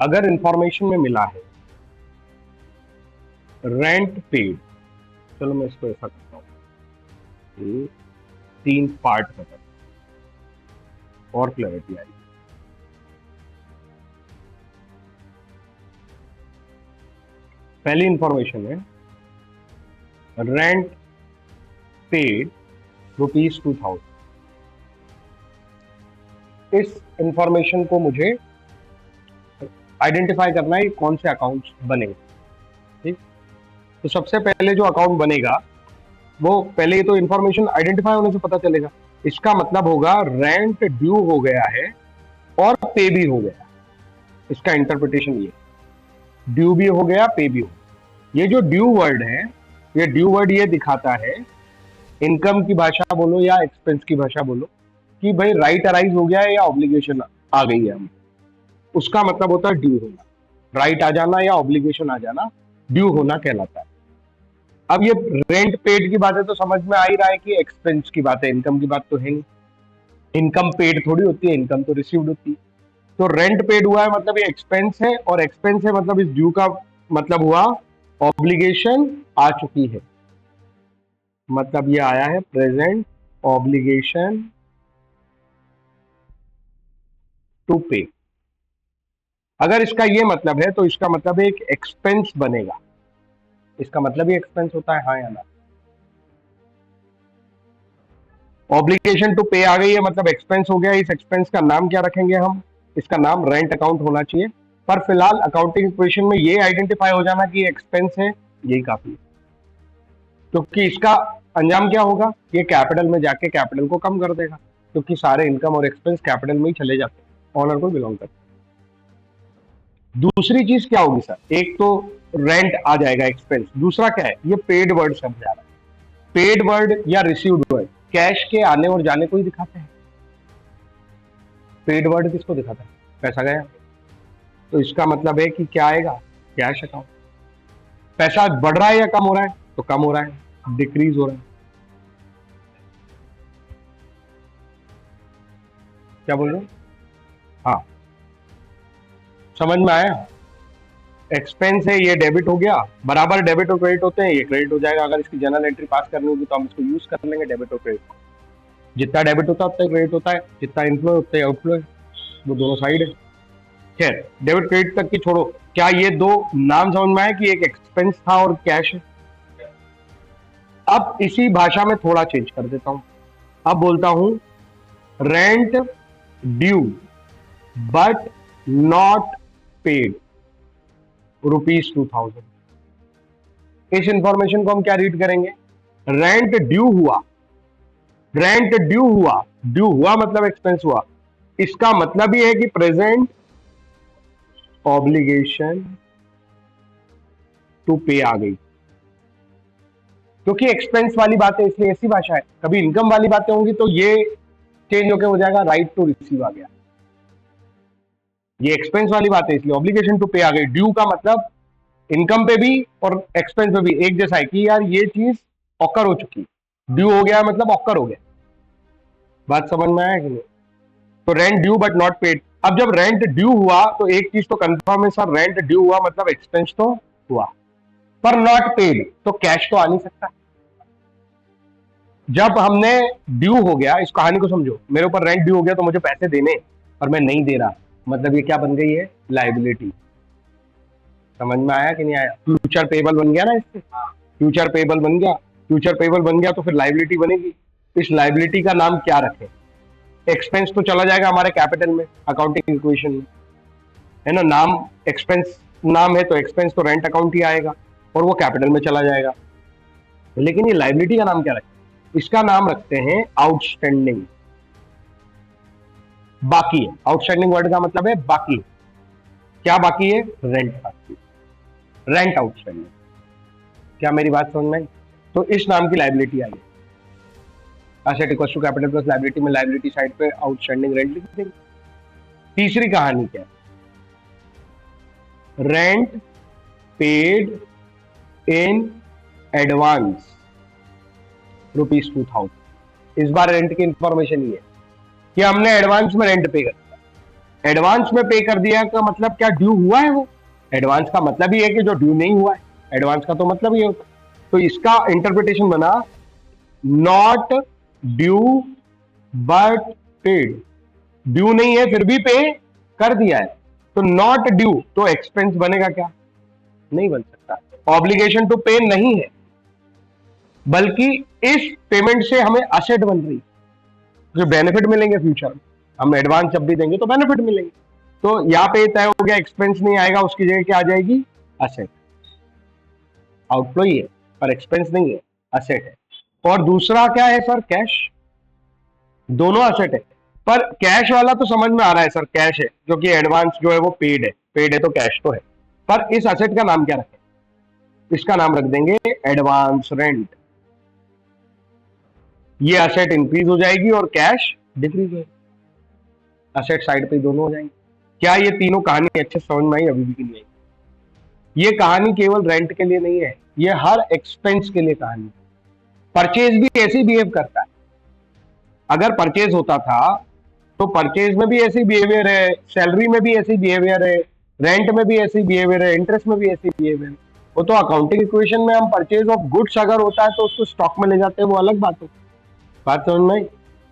अगर इंफॉर्मेशन में मिला है रेंट पेड, चलो मैं इसको ऐसा करता हूँ, ये 3 पार्ट में करता हूं, और क्लैरिटी आएगी। पहली इंफॉर्मेशन है रेंट पेड ₹2000। इस इंफॉर्मेशन को मुझे आइडेंटिफाई करना है कौन से अकाउंट्स बनेंगे। ठीक, तो सबसे पहले जो अकाउंट बनेगा वो पहले तो इंफॉर्मेशन आइडेंटिफाई होने से पता चलेगा। इसका मतलब होगा रेंट ड्यू हो गया है और पे भी हो गया। इसका इंटरप्रिटेशन ये, ड्यू भी हो गया, पे भी हो गया। ये जो ड्यू वर्ड है, ये ड्यू वर्ड ये दिखाता है, इनकम की भाषा बोलो या एक्सपेंस की भाषा बोलो, कि भाई राइट अराइज हो गया है या ऑब्लिगेशन आ गई है हम, उसका मतलब होता है ड्यू होना। राइट आ जाना या ऑब्लिगेशन आ जाना ड्यू होना कहलाता है। अब ये रेंट पेड की बात है तो समझ में आ ही रहा है कि एक्सपेंस की बात है, इनकम की बात तो है नहीं। इनकम पेड थोड़ी होती है, इनकम तो रिसीव्ड होती है। तो रेंट पेड हुआ है मतलब ये एक्सपेंस है, और एक्सपेंस है मतलब इस ड्यू का मतलब हुआ ऑब्लिगेशन आ चुकी है, मतलब ये आया है प्रेजेंट ऑब्लिगेशन टू पे। अगर इसका ये मतलब है तो इसका मतलब एक एक्सपेंस बनेगा। इसका मतलब ही एक्सपेंस होता है, हाँ या ना। ऑब्लिगेशन टू पे आ गई है मतलब एक्सपेंस हो गया। इस एक्सपेंस का नाम क्या रखेंगे हम? इसका नाम रेंट अकाउंट होना चाहिए, पर फिलहाल अकाउंटिंग इक्वेशन में ये आइडेंटिफाई हो जाना कि एक्सपेंस है, यही काफी है। क्योंकि इसका अंजाम क्या होगा, ये कैपिटल में जाके कैपिटल को कम कर देगा, क्योंकि सारे इनकम और एक्सपेंस कैपिटल में ही चले जाते हैं, ऑनर को बिलोंग करते हैं। दूसरी चीज क्या होगी सर? एक तो रेंट आ जाएगा एक्सपेंस, दूसरा क्या है, ये पेड वर्ड शब्द आ रहा है। पेड वर्ड या रिसीव्ड वर्ड कैश के आने और जाने को ही दिखाते हैं। पेड वर्ड किसको दिखाता है? पैसा गया, तो इसका मतलब है कि क्या आएगा, कैश अकाउंट। पैसा बढ़ रहा है या कम हो रहा है? तो कम हो रहा है, डिक्रीज हो रहा है। क्या बोल रहे हो? हाँ, समझ में आया। एक्सपेंस है, ये डेबिट हो गया, बराबर डेबिट और क्रेडिट होते हैं, ये क्रेडिट हो जाएगा। अगर इसकी जनरल एंट्री पास करनी होगी तो हम इसको यूज कर लेंगे, डेबिट और क्रेडिट। जितना डेबिट होता है उतना क्रेडिट होता है, जितना इनफ्लो उतना आउटफ्लो है, वो दोनों साइड है। खैर, डेबिट क्रेडिट तक की छोड़ो, क्या ये दो नाम समझ में आया कि एक एक्सपेंस था और कैश है? अब इसी भाषा में थोड़ा चेंज कर देता हूं, अब बोलता हूं rent due but not paid ₹2000। इस इंफॉर्मेशन को हम क्या रीड करेंगे? रेंट ड्यू हुआ, रेंट ड्यू हुआ, ड्यू हुआ मतलब एक्सपेंस हुआ। इसका मतलब ही है कि प्रेजेंट ऑब्लिगेशन टू पे आ गई, क्योंकि एक्सपेंस वाली बातें इसलिए ऐसी भाषा है। कभी इनकम वाली बातें होंगी तो ये चेंज होकर हो जाएगा, राइट टू रिसीव आ गया। ये एक्सपेंस वाली बात है इसलिए ऑब्लिगेशन टू पे आ गई। ड्यू का मतलब इनकम पे भी और एक्सपेंस पे भी एक जैसा है कि यार ये चीज ऑकर हो चुकी, ड्यू हो गया मतलब ऑकर हो गया। बात समझ में आया कि नहीं? तो rent due but not paid. अब जब रेंट ड्यू हुआ तो एक चीज तो कंफर्म है सर, रेंट ड्यू हुआ मतलब एक्सपेंस तो हुआ, पर नॉट पेड तो कैश तो आ नहीं सकता। जब हमने ड्यू हो गया, इस कहानी को समझो, मेरे ऊपर रेंट ड्यू हो गया तो मुझे पैसे देने और मैं नहीं दे रहा, मतलब ये क्या बन गई है, लायबिलिटी। समझ में आया कि नहीं आया? फ्यूचर पेबल बन गया ना इससे, फ्यूचर पेबल बन गया। फ्यूचर पेबल बन गया तो फिर लायबिलिटी बनेगी। इस लायबिलिटी का नाम क्या रखें? एक्सपेंस तो चला जाएगा हमारे कैपिटल में, अकाउंटिंग इक्वेशन में, है ना। नाम एक्सपेंस नाम है तो एक्सपेंस तो रेंट अकाउंट ही आएगा और वो कैपिटल में चला जाएगा। लेकिन ये लायबिलिटी का नाम क्या रखें? इसका नाम रखते हैं आउटस्टैंडिंग, बाकी है। आउटस्टैंडिंग वर्ड का मतलब है बाकी। क्या बाकी है? रेंट बाकी, रेंट आउटस्टैंडिंग। क्या मेरी बात समझ में आई? तो इस नाम की लायबिलिटी आई है। Asset equals to capital plus liability में लायबिलिटी साइड पे आउटस्टैंडिंग रेंट लिख देंगे। तीसरी कहानी क्या है? Rent paid in advance ₹2000। इस बार रेंट की इंफॉर्मेशन ये है कि हमने एडवांस में रेंट पे कर दिया। एडवांस में पे कर दिया का मतलब क्या ड्यू हुआ है वो? एडवांस का मतलब ही है कि जो ड्यू नहीं हुआ है, एडवांस का तो मतलब ही होता है। तो इसका इंटरप्रिटेशन बना not due but paid. Due नहीं है फिर भी पे कर दिया है, तो नॉट ड्यू तो एक्सपेंस बनेगा क्या? नहीं बन सकता। ऑब्लिगेशन टू पे नहीं है, बल्कि इस पेमेंट से हमें असेट बन रही है, जो बेनिफिट मिलेंगे फ्यूचर में। हम एडवांस जब भी देंगे तो बेनिफिट मिलेंगे। तो यहां पे तय हो गया, एक्सपेंस नहीं आएगा, उसकी जगह क्या आ जाएगी? असेट। आउटफ्लो ही है पर एक्सपेंस नहीं है, असेट है। और दूसरा क्या है सर? कैश। दोनों असेट है, पर कैश वाला तो समझ में आ रहा है सर, कैश है, जो कि एडवांस जो है वो पेड है, पेड है तो कैश तो है। पर इस असेट का नाम क्या रखें? इसका नाम रख देंगे एडवांस रेंट। ये असेट इंक्रीज हो जाएगी और कैश डिक्रीज हो जाएगी, असेट साइड पे दोनों हो जाएंगे। क्या ये तीनों कहानी अच्छे समझ में आई? अभी भी नहीं आई। ये कहानी केवल रेंट के लिए नहीं है, ये हर एक्सपेंस के लिए कहानी। परचेज भी ऐसे ही बिहेव करता है। अगर परचेज होता था तो परचेज में भी ऐसी बिहेवियर है, सैलरी में भी ऐसी बिहेवियर है, रेंट में भी ऐसी बिहेवियर है, इंटरेस्ट में भी ऐसी बिहेवियर है। वो तो अकाउंटिंग इक्वेशन में हम परचेज ऑफ गुड्स अगर होता है तो उसको स्टॉक में ले जाते हैं, वो अलग बात हो। बात समझ में आई?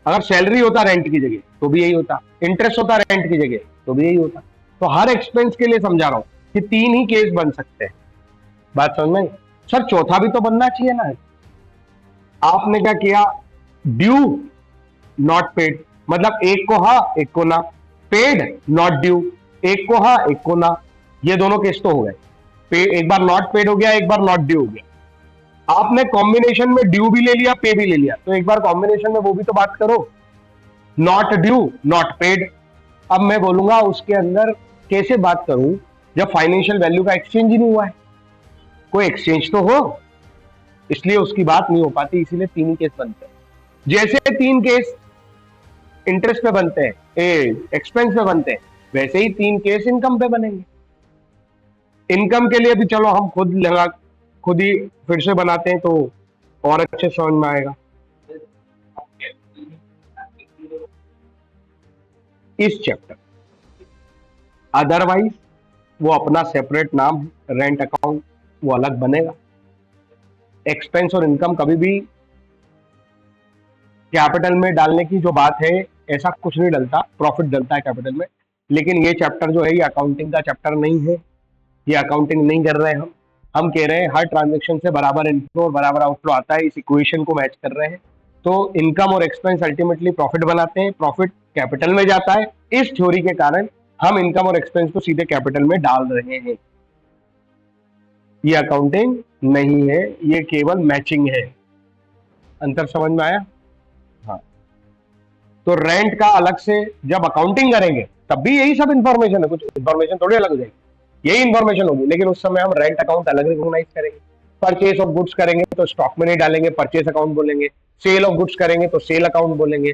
अगर सैलरी होता रेंट की जगह तो भी यही होता, इंटरेस्ट होता रेंट की जगह तो भी यही होता। तो हर एक्सपेंस के लिए समझा रहा हूं कि तीन ही केस बन सकते हैं। बात समझ में आई? सर चौथा भी तो बनना चाहिए ना। आपने क्या किया? ड्यू नॉट पेड, मतलब एक को हाँ एक को ना। पेड नॉट ड्यू, एक को हाँ एक को ना। ये दोनों केस तो हो गए। एक बार नॉट पेड हो गया, एक बार नॉट ड्यू हो गया। आपने कॉम्बिनेशन में ड्यू भी ले लिया, पे भी ले लिया, तो एक बार कॉम्बिनेशन में वो भी तो बात करो। Not due not paid. अब मैं बोलूंगा उसके अंदर कैसे बात करूं जब फाइनेंशियल वैल्यू का एक्सचेंज ही नहीं हुआ है? कोई एक्सचेंज तो हो, इसलिए उसकी बात नहीं हो पाती, इसीलिए तीन ही केस बनते हैं। जैसे तीन केस इंटरेस्ट पे बनते हैं, एक्सपेंस पे बनते हैं, वैसे ही तीन केस इनकम पे बनेंगे। इनकम के लिए भी चलो हम खुद ही फिर से बनाते हैं तो और अच्छे समझ में आएगा। इस चैप्टर, अदरवाइज वो अपना सेपरेट नाम है, रेंट अकाउंट, वो अलग बनेगा। एक्सपेंस और इनकम कभी भी कैपिटल में डालने की जो बात है, ऐसा कुछ नहीं डलता, प्रॉफिट डलता है कैपिटल में। लेकिन ये चैप्टर जो है ये अकाउंटिंग का चैप्टर नहीं है, ये अकाउंटिंग नहीं कर रहे हैं हम कह रहे हैं हर ट्रांजेक्शन से बराबर इनफ्लो और बराबर आउटफ्लो आता है, इस इक्वेशन को मैच कर रहे हैं। तो इनकम और एक्सपेंस अल्टीमेटली प्रॉफिट बनाते हैं, प्रॉफिट कैपिटल में जाता है। इस थ्योरी के कारण हम इनकम और एक्सपेंस को सीधे कैपिटल में डाल रहे हैं। ये अकाउंटिंग नहीं है, ये केवल मैचिंग है। अंतर समझ में आया? हाँ। तो रेंट का अलग से जब अकाउंटिंग करेंगे तब भी यही सब इंफॉर्मेशन है, कुछ इंफॉर्मेशन थोड़ी अलग हो जाएगी, यही इंफॉर्मेशन होगी, लेकिन उस समय हम रेंट अकाउंट अलग रिकॉग्नाइज करेंगे। परचेस ऑफ गुड्स करेंगे तो स्टॉक में नहीं डालेंगे, परचेस अकाउंट बोलेंगे। सेल ऑफ गुड्स करेंगे तो सेल अकाउंट बोलेंगे।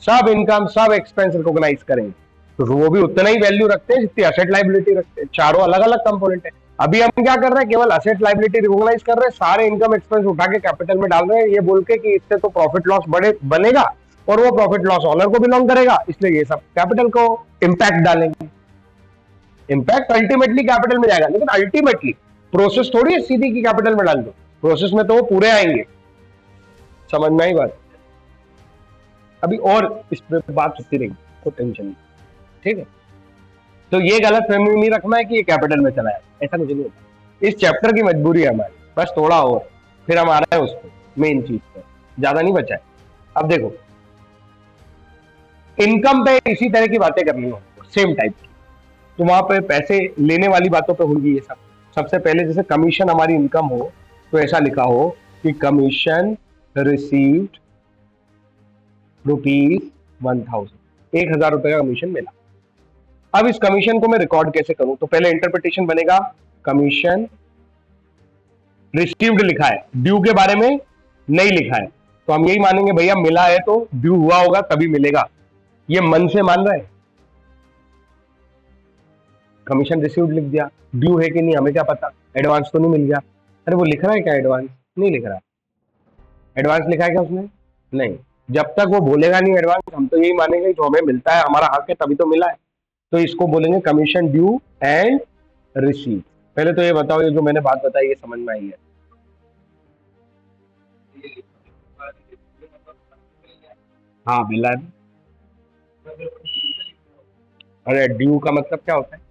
सब इनकम सब एक्सपेंस रिकॉग्नाइज करेंगे, तो वो भी उतना ही वैल्यू रखते हैं जितनी असेट लाइबिलिटी रखते हैं। चारों अलग अलग कंपोनेंट है। अभी हम क्या कर रहे हैं? केवल असेट लाइबिलिटी रिकॉग्नाइज कर रहे हैं, सारे इनकम एक्सपेंस उठा के कैपिटल में डाल रहे हैं, ये बोल के कि इससे तो प्रॉफिट लॉस बनेगा और वो प्रॉफिट लॉस ऑनर को बिलोंग करेगा, इसलिए ये सब कैपिटल को इंपैक्ट डालेंगे। इंपैक्ट अल्टीमेटली कैपिटल में जाएगा, लेकिन अल्टीमेटली प्रोसेस थोड़ी है सीधी की कैपिटल में डाल दो, प्रोसेस में तो वो पूरे आएंगे। समझ में आई बात? अभी और इस पे बात होती रहेगी, तो टेंशन नहीं, ठीक है? तो ये गलत फहमी नहीं रखना है कि ये कैपिटल में चला है, ऐसा कुछ नहीं होता। इस चैप्टर की मजबूरी है हमारी, बस थोड़ा और फिर हम आ रहे हैं उस पर, मेन चीज पर, ज्यादा नहीं बचा है। अब देखो, इनकम पे इसी तरह की बातें करनी हो, सेम टाइप की, तो वहां पे पैसे लेने वाली बातों पे होंगी ये सब। सबसे पहले जैसे कमीशन हमारी इनकम हो तो ऐसा लिखा हो कि कमीशन रिसीव्ड ₹1000, 1000 रुपए का कमीशन मिला। अब इस कमीशन को मैं रिकॉर्ड कैसे करूं? तो पहले इंटरप्रिटेशन बनेगा, कमीशन रिसीव्ड लिखा है, ड्यू के बारे में नहीं लिखा है, तो हम यही मानेंगे भैया मिला है तो ड्यू हुआ होगा तभी मिलेगा। ये मन से मान रहा है, कमीशन रिसीव्ड लिख दिया, ड्यू है कि नहीं हमें क्या पता, एडवांस तो नहीं मिल गया। अरे वो लिख रहा है क्या एडवांस? नहीं लिख रहा। एडवांस लिखा है क्या उसने? नहीं। जब तक वो बोलेगा नहीं एडवांस, हम तो यही मानेंगे जो हमें मिलता है हमारा हक है तभी तो मिला है। तो इसको बोलेंगे कमीशन ड्यू एंड रिसीव। पहले तो ये बताओ, ये जो मैंने बात बताई ये समझ में आई है? हाँ मिला है। अरे ड्यू का मतलब क्या होता है?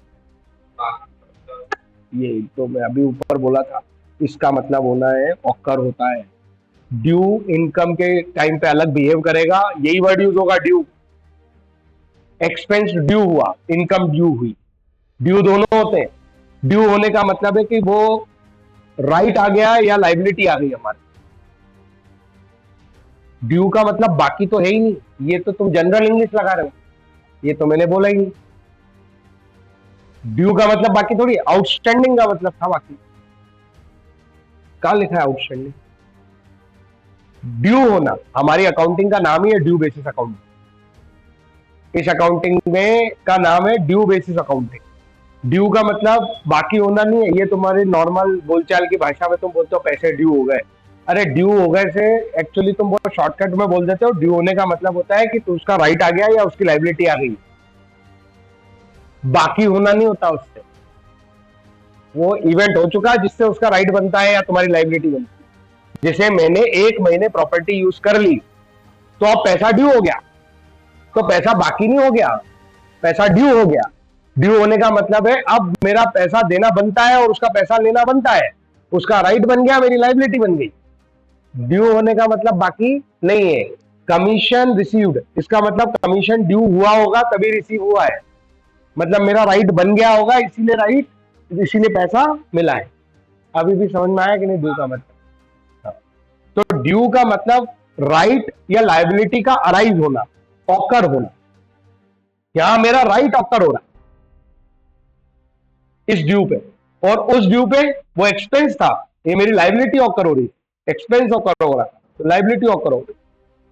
ये तो मैं अभी ऊपर बोला था, इसका मतलब होना है ऑकर होता है। ड्यू इनकम के टाइम पे अलग बिहेव करेगा, यही वर्ड यूज होगा ड्यू। एक्सपेंस ड्यू हुआ, इनकम ड्यू हुई, ड्यू दोनों होते हैं। ड्यू होने का मतलब है कि वो राइट आ गया या लाइबिलिटी आ गई हमारी। ड्यू का मतलब बाकी तो है ही नहीं, ये तो तुम जनरल इंग्लिश लगा रहे हो, ये तो मैंने बोला ही नहीं। ड्यू का मतलब बाकी थोड़ी, आउटस्टैंडिंग का मतलब था बाकी। कहां लिखा है आउटस्टैंडिंग? ड्यू होना हमारी अकाउंटिंग का नाम ही है, ड्यू बेसिस अकाउंटिंग। इस अकाउंटिंग में का नाम है ड्यू बेसिस अकाउंटिंग। ड्यू का मतलब बाकी होना नहीं है, ये तुम्हारे नॉर्मल बोलचाल की भाषा में तुम बोलते हो पैसे ड्यू हो गए। अरे ड्यू हो गए से एक्चुअली तुम बहुत शॉर्टकट में बोल देते हो, ड्यू होने का मतलब होता है कि उसका राइट आ गया या उसकी लाइबिलिटी आ गई, बाकी होना नहीं होता उससे। वो इवेंट हो चुका जिससे उसका राइट बनता है या तुम्हारी लाइबिलिटी बनती है। जैसे मैंने 1 महीने प्रॉपर्टी यूज कर ली तो अब पैसा ड्यू हो गया, तो पैसा बाकी नहीं हो गया, पैसा ड्यू हो गया। ड्यू होने का मतलब है अब मेरा पैसा देना बनता है और उसका पैसा लेना बनता है, उसका राइट बन गया, मेरी लाइबिलिटी बन गई। ड्यू होने का मतलब बाकी नहीं है। कमीशन रिसीव्ड, इसका मतलब कमीशन ड्यू हुआ होगा तभी रिसीव हुआ है, मतलब मेरा राइट बन गया होगा इसीलिए राइट, इसीलिए पैसा मिला है। अभी भी समझ में आया कि नहीं ड्यू का मतलब? हाँ। तो ड्यू का मतलब राइट या लायबिलिटी का अराइज होना, ऑकर होना। यहां मेरा राइट ऑकर हो रहा है इस ड्यू पे, और उस ड्यू पे वो एक्सपेंस था, ये मेरी लाइबिलिटी ऑकर हो रही, एक्सपेंस ऑकर हो रहा है तो लाइबिलिटी ऑकर हो रही।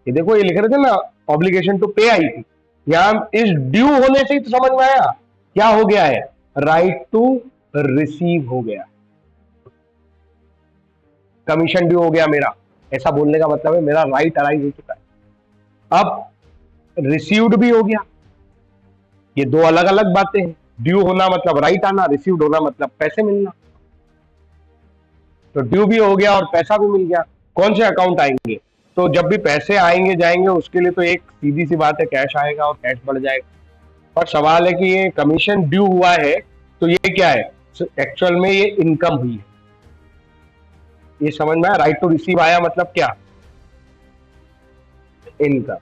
ये देखो ये लिख रहे थे ना, ऑब्लिगेशन टू पे आई थी, यहां इस ड्यू होने से ही तो समझ में आया क्या हो गया है, राइट टू रिसीव हो गया, कमीशन ड्यू हो गया मेरा। ऐसा बोलने का मतलब है मेरा राइट अराइज हो चुका है। अब रिसीव्ड भी हो गया, ये दो अलग अलग बातें हैं। ड्यू होना मतलब राइट आना, रिसीव्ड होना मतलब पैसे मिलना। तो ड्यू भी हो गया और पैसा भी मिल गया। कौन से अकाउंट आएंगे? तो जब भी पैसे आएंगे जाएंगे उसके लिए तो एक सीधी सी बात है, कैश आएगा और कैश बढ़ जाएगा। पर सवाल है कि ये कमीशन ड्यू हुआ है तो ये क्या है, एक्चुअल में ये इनकम हुई है। ये समझ में आया? राइट टू रिसीव आया मतलब क्या, इनकम।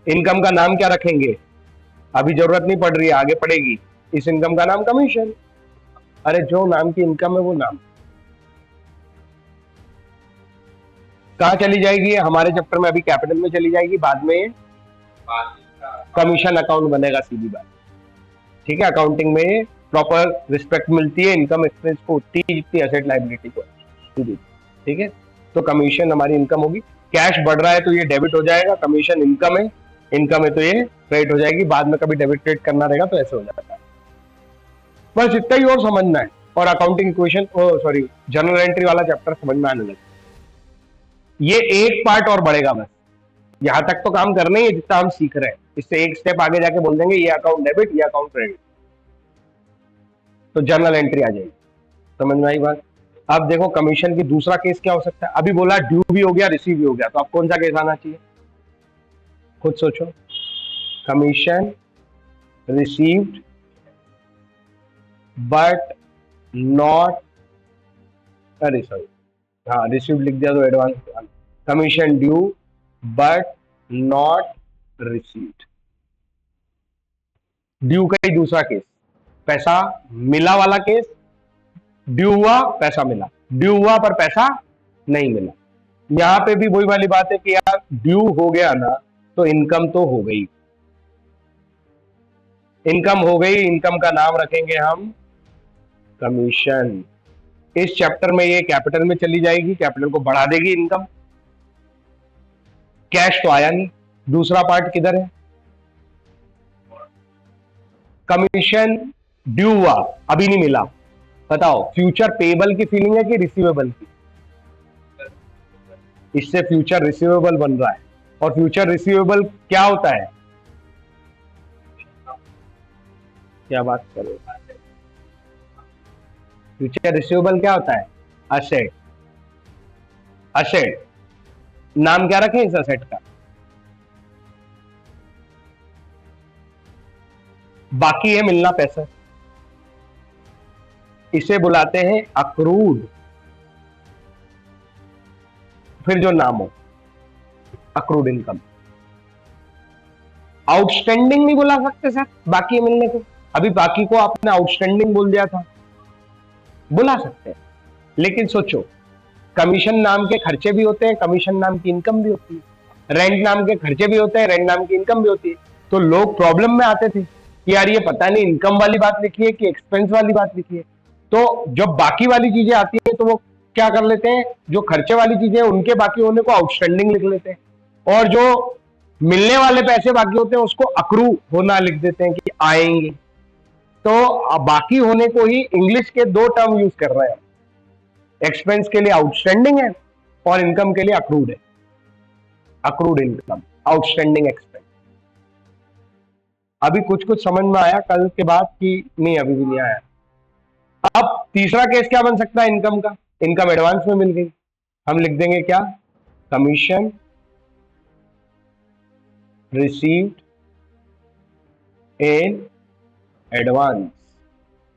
इनकम का नाम क्या रखेंगे? अभी जरूरत नहीं पड़ रही है, आगे पड़ेगी। इस इनकम का नाम कमीशन। अरे जो नाम की इनकम है वो नाम कहाँ चली जाएगी? हमारे चैप्टर में अभी कैपिटल में चली जाएगी, बाद में कमीशन अकाउंट बनेगा, सीधी बात। ठीक है, अकाउंटिंग में प्रॉपर रिस्पेक्ट मिलती है इनकम एक्सपेंस को उतनी जितनी एसेट लायबिलिटी को। ठीक है, तो कमीशन हमारी इनकम होगी। कैश बढ़ रहा है तो ये डेबिट हो जाएगा, कमीशन इनकम है, इनकम है तो ये क्रेडिट हो जाएगी। बाद में कभी डेबिट क्रेडिट करना रहेगा तो ऐसे हो जाता है। बस इतना ही और समझना है, और accounting equation, sorry general entry वाला चैप्टर समझ में आने लगा। ये एक पार्ट और बढ़ेगा, बस यहां तक तो काम करना ही है जितना हम सीख रहे हैं। इससे एक स्टेप आगे जाके बोल देंगे ये अकाउंट डेबिट, ये अकाउंट क्रेडिट, तो जर्नल एंट्री आ जाएगी। समझ में आई बात? अब देखो कमीशन की दूसरा केस क्या हो सकता है। अभी बोला ड्यू भी हो गया, रिसीव भी हो गया, तो अब कौन सा केस आना चाहिए, खुद सोचो। कमीशन रिसीव्ड बट नॉट, अरे सॉरी, हाँ रिसीव्ड लिख दिया तो advance. Commission due but not received, due का ही दूसरा केस। पैसा मिला वाला केस, ड्यू हुआ पैसा मिला, ड्यू हुआ पर पैसा नहीं मिला। यहां पे भी वही वाली बात है कि यार ड्यू हो गया ना तो इनकम तो हो गई, इनकम हो गई, इनकम का नाम रखेंगे हम कमीशन। इस चैप्टर में ये कैपिटल में चली जाएगी, कैपिटल को बढ़ा देगी इनकम। कैश तो आया नहीं, दूसरा पार्ट किधर है, कमीशन ड्यू हुआ अभी नहीं मिला, बताओ फ्यूचर पेबल की फीलिंग है कि रिसीवेबल की? इससे फ्यूचर रिसीवेबल बन रहा है, और फ्यूचर रिसीवेबल क्या होता है, क्या बात करो, फ्यूचर रिसीवेबल क्या होता है? असेट। असेट, नाम क्या रखें इस असेट का? बाकी है मिलना पैसा, इसे बुलाते हैं अक्रूड। फिर जो नाम हो, अक्रूड इनकम। आउटस्टैंडिंग नहीं बुला सकते सर बाकी है मिलने को? अभी बाकी को आपने आउटस्टैंडिंग बोल दिया था, बुला सकते हैं। लेकिन सोचो, कमीशन नाम के खर्चे भी होते हैं, कमीशन नाम की इनकम भी होती है, रेंट नाम के खर्चे भी होते हैं, रेंट नाम की इनकम भी होती है। तो लोग प्रॉब्लम में आते थे कि यार ये पता नहीं इनकम वाली बात लिखी है कि एक्सपेंस वाली बात लिखी है। तो जब बाकी वाली चीजें आती है तो वो क्या कर लेते हैं, जो खर्चे वाली चीजें उनके बाकी होने को आउटस्टैंडिंग लिख लेते हैं, और जो मिलने वाले पैसे बाकी होते हैं उसको अक्रू होना लिख देते हैं कि आएंगे। तो बाकी होने को ही इंग्लिश के दो टर्म यूज कर रहे हैं, एक्सपेंस के लिए आउटस्टैंडिंग है और इनकम के लिए अक्रूड है। Accrued income, outstanding expense. अभी कुछ कुछ समझ में आया कल के बाद कि नहीं, अभी भी नहीं आया। अब तीसरा केस क्या बन सकता है इनकम का? इनकम एडवांस में मिल गई, हम लिख देंगे क्या? Commission received in advance.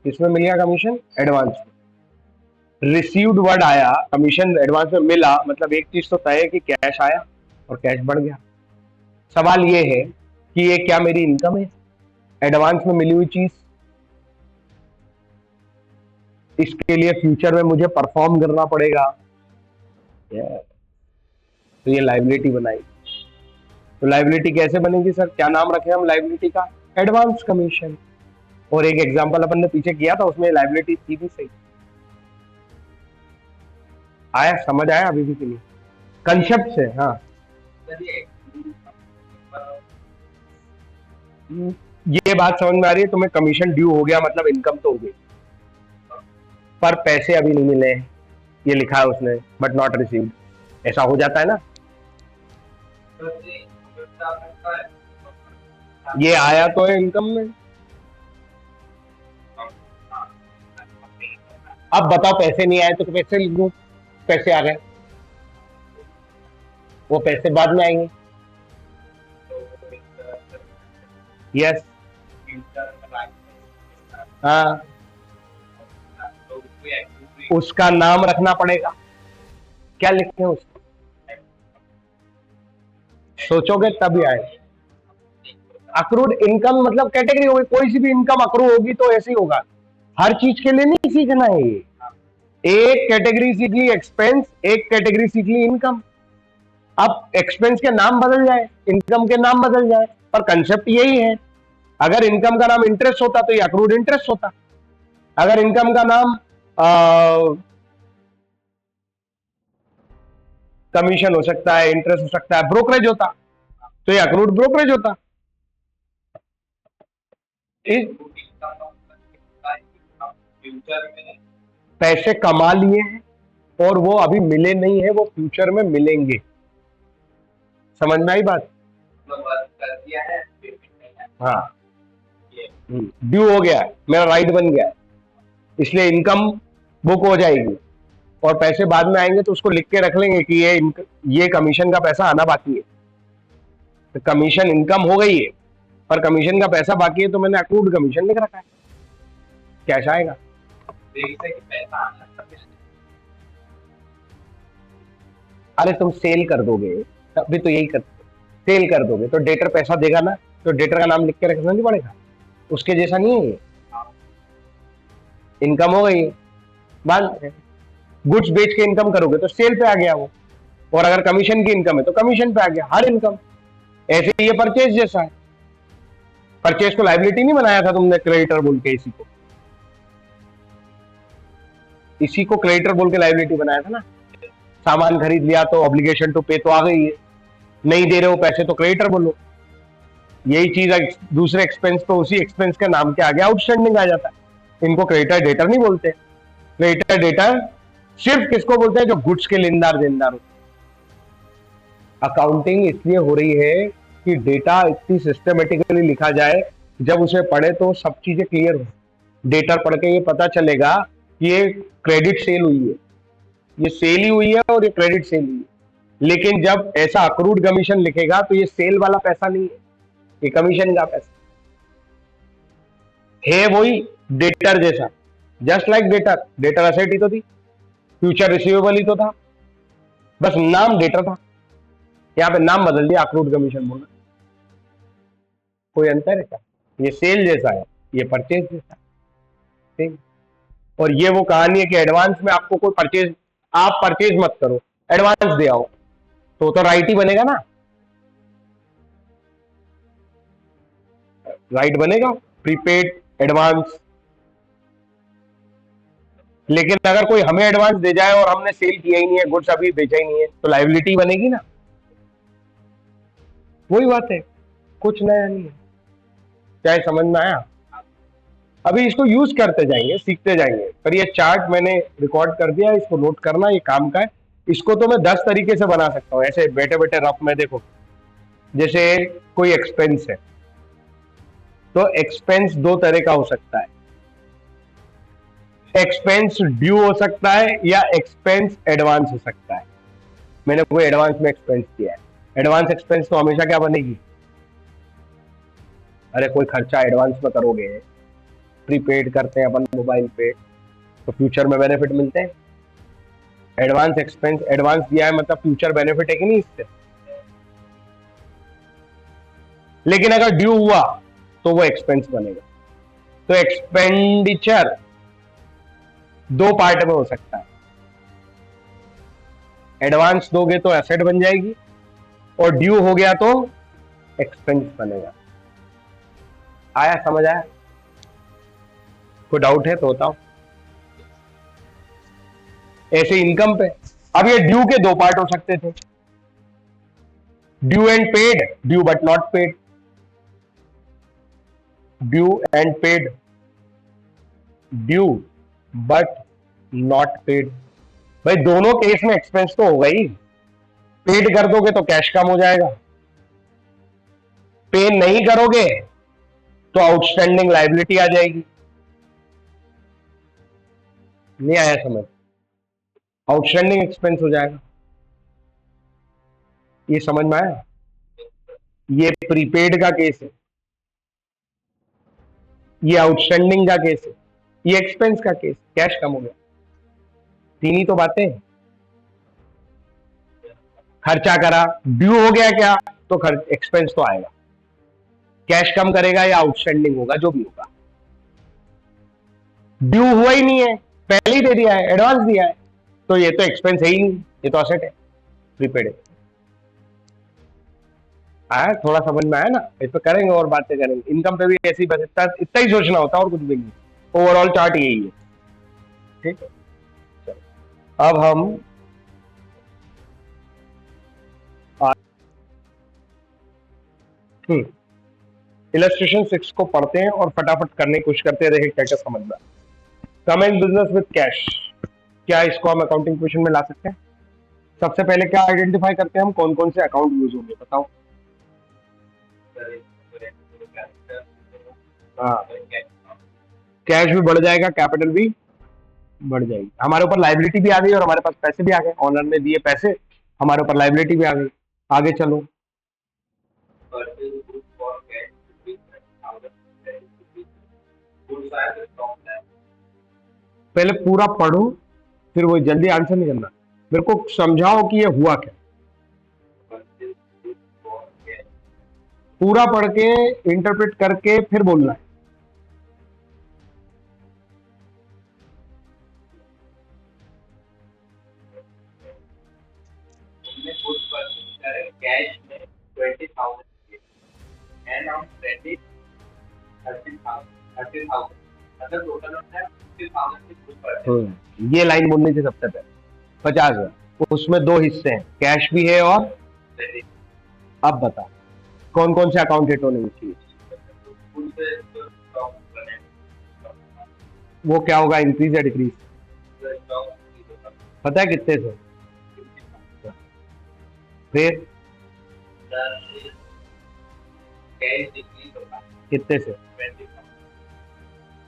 किसमें मिल गया कमीशन? एडवांस में। रिसीव्ड वर्ड आया, कमीशन एडवांस में मिला, मतलब एक चीज तो तय है कि कैश आया और कैश बढ़ गया। सवाल ये है कि ये क्या मेरी इनकम है? एडवांस में मिली हुई चीज, इसके लिए फ्यूचर में मुझे परफॉर्म करना पड़ेगा, तो ये लायबिलिटी बनाई। तो लायबिलिटी कैसे बनेगी सर? क्या नाम रखे हम लायबिलिटी का? Advance commission. और एक एग्जांपल अपन ने पीछे किया था, उसमें लायबिलिटी थी भी सही। आया, समझ आया अभी भी कि नहीं? कंसेप्ट से, हाँ। ये बात समझ में आ रही है तुम्हें? कमीशन ड्यू हो गया मतलब इनकम तो हो गई, पर पैसे अभी नहीं मिले, ये लिखा है उसने, बट नॉट रिसीव्ड। ऐसा हो जाता है ना? ये आया तो है इनकम में। अब बताओ, पैसे नहीं आए तो पैसे लिख दो, पैसे आ गए, वो पैसे बाद में आएंगे। यस, हाँ, उसका नाम रखना पड़ेगा। क्या लिखते हैं उसको? सोचोगे तभी आए। अक्रूड इनकम मतलब कैटेगरी होगी, कोई सी भी इनकम अक्रू होगी तो ऐसे ही होगा। हर चीज के लिए नहीं सीखना है ये। एक कैटेगरी सीख ली एक्सपेंस, एक कैटेगरी सीख ली इनकम। अब एक्सपेंस के नाम बदल जाए, इनकम के नाम बदल जाए, पर कंसेप्ट यही है। अगर इनकम का नाम इंटरेस्ट होता तो ये अक्रूड इंटरेस्ट होता, अगर इनकम का नाम कमीशन हो सकता है, इंटरेस्ट हो सकता है, ब्रोकरेज होता तो ये अक्रूड ब्रोकरेज होता। पैसे कमा लिए हैं और वो अभी मिले नहीं है, वो फ्यूचर में मिलेंगे। समझ में आई बात? हाँ, ड्यू हो गया, मेरा राइट बन गया, इसलिए इनकम बुक हो जाएगी और पैसे बाद में आएंगे तो उसको लिख के रख लेंगे कि ये कमीशन का पैसा आना बाकी है। तो कमीशन इनकम हो गई है पर कमीशन का पैसा बाकी है, तो मैंने अक्रूड कमीशन लिख रखा है, कैश आएगा। अरे तुम सेल कर दोगे अभी तो यही करते, सेल कर दोगे तो डेटर पैसा देगा ना, तो डेटर का नाम लिख के रखना नहीं पड़ेगा? उसके जैसा नहीं है ये? इनकम हो गई, बात गुड्स बेच के इनकम करोगे तो सेल पे आ गया वो, और अगर कमीशन की इनकम है तो कमीशन पे आ गया, हर इनकम। ऐसे ये परचेज जैसा है। परचेज को लायबिलिटी नहीं बनाया था तुमने क्रेडिटर बोल के, इसी को क्रेडिटर बोल के लायबिलिटी बनाया था ना। सामान खरीद लिया तो ऑब्लिगेशन टू पे तो आ गई है, नहीं दे रहे हो पैसे तो क्रेडिटर बोलो। यही चीज दूसरे एक्सपेंस पे उसी एक्सपेंस के नाम के आगे आउटस्टैंडिंग आ जाता है। इनको क्रेडिटर डेटर नहीं बोलते। क्रेडिटर डेटर सिर्फ किसको बोलते हैं? जो गुड्स के लेनदार देनदार होते। अकाउंटिंग इसलिए हो रही है कि डेटा इतनी सिस्टमेटिकली लिखा जाए जब उसे पढ़े तो सब चीजें क्लियर हो। डेटा पढ़ के ये पता चलेगा कि ये क्रेडिट सेल हुई है, ये सेल ही हुई है और ये क्रेडिट सेल हुई है। लेकिन जब ऐसा अक्रूड कमीशन लिखेगा तो ये सेल वाला पैसा नहीं है, ये कमीशन का पैसा है। वही डेटर जैसा, just like data, data asset ही तो थी, फ्यूचर रिसीवेबल ही तो था, बस नाम डेटर था, यहाँ पे नाम बदल दिया अक्रूड कमीशन बोला। कोई अंतर है क्या? ये सेल जैसा है, ये परचेज जैसा है। और ये वो कहानी है कि एडवांस में आपको कोई परचेज, आप परचेज मत करो, एडवांस दे आओ, तो राइट ही बनेगा ना, राइट बनेगा, प्रीपेड एडवांस। लेकिन अगर कोई हमें एडवांस दे जाए और हमने सेल किया ही नहीं है, गुड्स अभी बेचा ही नहीं है, तो लायबिलिटी बनेगी ना। वही बात है, कुछ नया नहीं है। क्या समझ में आया? अभी इसको यूज करते जाएंगे, सीखते जाएंगे। पर ये चार्ट मैंने रिकॉर्ड कर दिया, इसको नोट करना, ये काम का है। इसको तो मैं 10 तरीके से बना सकता हूँ, ऐसे बैठे बैठे रफ में। देखो, जैसे कोई एक्सपेंस है, तो एक्सपेंस दो तरह का हो सकता है। एक्सपेंस ड्यू हो सकता है या एक्सपेंस एडवांस हो सकता है। मैंने कोई एडवांस में एक्सपेंस किया है, एडवांस एक्सपेंस तो हमेशा क्या बनेगी? अरे कोई खर्चा एडवांस में करोगे, प्रीपेड करते हैं अपन मोबाइल पे, तो फ्यूचर में बेनिफिट मिलते हैं। एडवांस एक्सपेंस, एडवांस दिया है मतलब फ्यूचर बेनिफिट है कि नहीं इससे? लेकिन अगर ड्यू हुआ तो वो एक्सपेंस बनेगा। तो एक्सपेंडिचर दो पार्ट में हो सकता है, एडवांस दोगे तो एसेट बन जाएगी, और ड्यू हो गया तो एक्सपेंस बनेगा। आया, समझ आया? कोई डाउट है तो बताओ। ऐसे इनकम पे, अब ये ड्यू के दो पार्ट हो सकते थे, due and paid, due but not paid, due and paid, due but not paid. भाई दोनों केस में एक्सपेंस तो होगा ही। पेड कर दोगे तो कैश कम हो जाएगा, पे नहीं करोगे तो आउटस्टैंडिंग लायबिलिटी आ जाएगी। नहीं आया समझ? आउटस्टैंडिंग एक्सपेंस हो जाएगा। ये समझ में आया? ये प्रीपेड का केस है, ये आउटस्टैंडिंग का केस है, ये एक्सपेंस का केस, कैश कम हो गया। तीन ही तो बातें। खर्चा करा, ड्यू हो गया क्या, तो खर्च एक्सपेंस तो आएगा, कैश कम करेगा या आउटस्टैंडिंग होगा, जो भी होगा। ड्यू हुआ ही नहीं है, पहले ही दे दिया है, एडवांस दिया है, तो ये तो एक्सपेंस है ही नहीं, ये तो असेट है, प्रीपेड है। आया? थोड़ा समझ में आया ना? इस पे करेंगे और बातें करेंगे। इनकम पे भी ऐसी बस इतना ही सोचना होता है और कुछ भी नहीं। ओवरऑल चार्ट यही है, ठीक है। चलो अब हम इलस्ट्रेशन 6 को पढ़ते हैं और फटाफट करने की कोशिश करते हैं, देखें क्या क्या समझ में। कमिंग बिजनेस विद कैश, क्या इसको हम अकाउंटिंग क्वेश्चन में ला सकते हैं? सबसे पहले क्या आइडेंटिफाई करते हैं हम, कौन कौन से अकाउंट यूज होंगे, बताओ। हाँ, कैश भी बढ़ जाएगा, कैपिटल भी बढ़ जाएगी, हमारे ऊपर लाइबिलिटी भी आ गई और हमारे पास पैसे भी आ गए, ऑनर ने दिए पैसे, हमारे ऊपर लाइबिलिटी भी आ गई। आगे चलो, पहले पूरा पढ़ो, फिर वो जल्दी आंसर नहीं करना, मेरे को समझाओ कि ये हुआ क्या। पूरा पढ़ के इंटरप्रेट करके फिर बोलना है। कैश में 20,000 एंड ऑन क्रेडिट 30,000 मतलब टोटल होता है 50,000 के ऊपर। ये लाइन बोलनी थी सबसे पहले। 50,000, उसमें दो हिस्से हैं, कैश भी है और क्रेडिट। अब बता कौन कौन से अकाउंट हिट होने चाहिए। वो क्या होगा, इंक्रीज या डिक्रीज? पता है कितने थे? फिर कैश डिक्रीज होगा कितने से? 20,000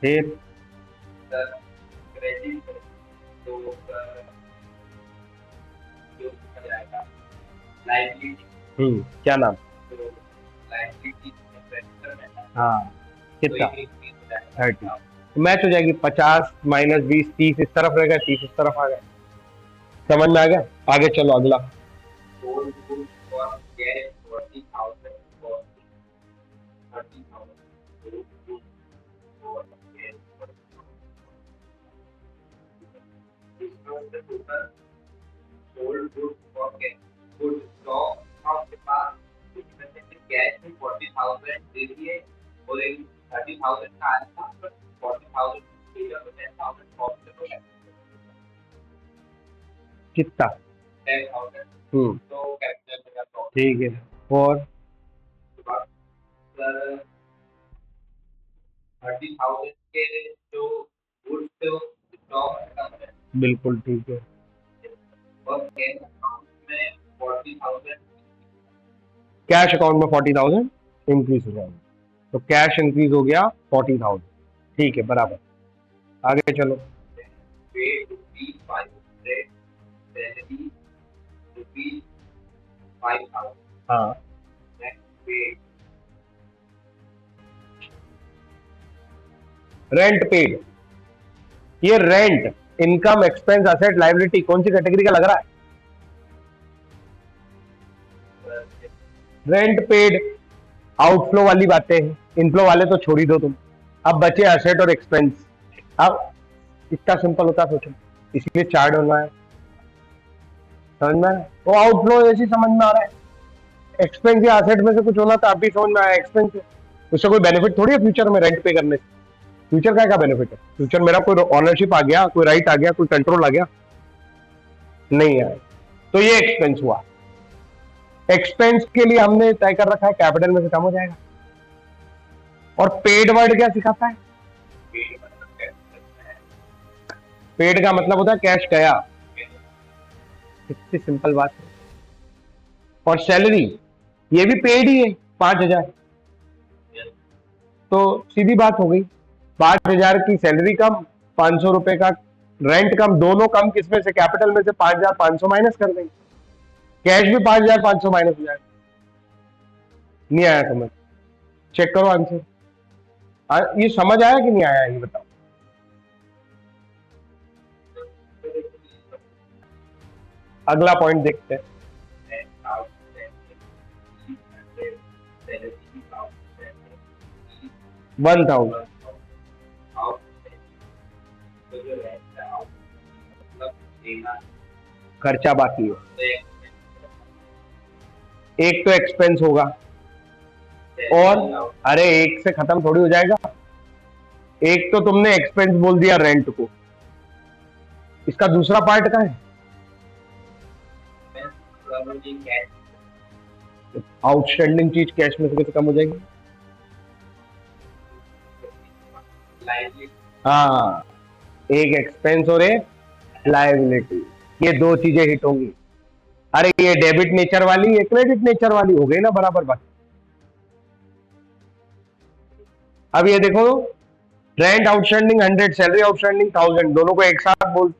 फिर सर क्रेडिट तो सर जो हो जाएगा लाइबिलिटी क्या नाम? तो लाइबिलिटी इन्वेस्टर में हाँ, तो कितना? ये increase हो जाएगा 30। तो मैच हो जाएगी, 50 माइनस 20, 30 इस तरफ रहेगा, 30 इस तरफ आ गया। समझ में आ गया? आगे चलो अगला। gold good for cash 40,000 for 30,000 gold good for cash 40,000 discuss the total sold good for cash good stock आपके पास इसमें से कैश में 40,000 दे दिए और एक 30,000 का आया था पर 40,000 देगा तो 10,000 कॉस्ट तो है कितना? 10,000 तो कैपिटल मेरा प्रॉफिट ठीक है। और के बाद सर 30,000 के जो गुड्स थे वो स्टॉक में कम है बिल्कुल ठीक है। और कैश अकाउंट में 40,000 कैश अकाउंट में 40,000 इंक्रीज हो जाएगा, तो कैश इंक्रीज हो गया 40,000। ठीक है, बराबर। आगे चलो। paid rupees 500 salary rupees 5,000 हाँ, next paid रेंट पेड। ये rent, income, expense, asset, liability कौन सी कैटेगरी का लग रहा है? रेंट पेड आउटफ्लो वाली बातें हैं, इनफ्लो वाले तो छोड़ ही दो तुम। अब बचे असेट और एक्सपेंस। अब इतना सिंपल होता सोचो, इसलिए चार्ट होना है। समझ में आ रहा है? वो आउटफ्लो ऐसी समझ में आ रहा है, एक्सपेंस या असेट में से कुछ होना तो आप भी समझ में आया। एक्सपेंस उससे कोई बेनिफिट थोड़ी है फ्यूचर में रेंट पे करने से। फ्यूचर का बेनिफिट है? फ्यूचर मेरा कोई ऑनरशिप आ गया, कोई राइट आ गया, कोई कंट्रोल आ गया, नहीं आया, तो ये एक्सपेंस हुआ। एक्सपेंस के लिए हमने तय कर रखा है कैपिटल में से कम हो जाएगा। और पेड वर्ड क्या सिखाता है? paid मतलब कैपिटल में पेड का मतलब होता है कैश गया। इतनी सिंपल बात है। और सैलरी ये भी पेड ही है, 5,000। तो सीधी बात हो गई, 5,000 की सैलरी कम, 500 रुपए का रेंट कम, दोनों कम, किसमें से? कैपिटल में से 5,500 माइनस कर देंगे, कैश भी 5,500 माइनस हो जाएगा। नहीं आया समझ? चेक करो आंसर। ये समझ आया कि नहीं आया, ये बताओ। अगला पॉइंट देखते हैं। 1,000 खर्चा बाकी है, एक तो एक्सपेंस होगा, और अरे एक से खत्म थोड़ी हो जाएगा। एक तो तुमने एक्सपेंस बोल दिया रेंट को, इसका दूसरा पार्ट का है आउटस्टैंडिंग चीज, कैश में से कैसे कम हो जाएगी? हाँ, एक एक्सपेंस और एक लायबिलिटी, ये दो चीजें हिट होंगी। अरे ये डेबिट नेचर वाली, ये क्रेडिट नेचर वाली, हो गई ना बराबर बात। अब ये देखो, रेंट आउटस्टैंडिंग 100, सैलरी आउटस्टैंडिंग 1,000, दोनों को एक साथ बोल।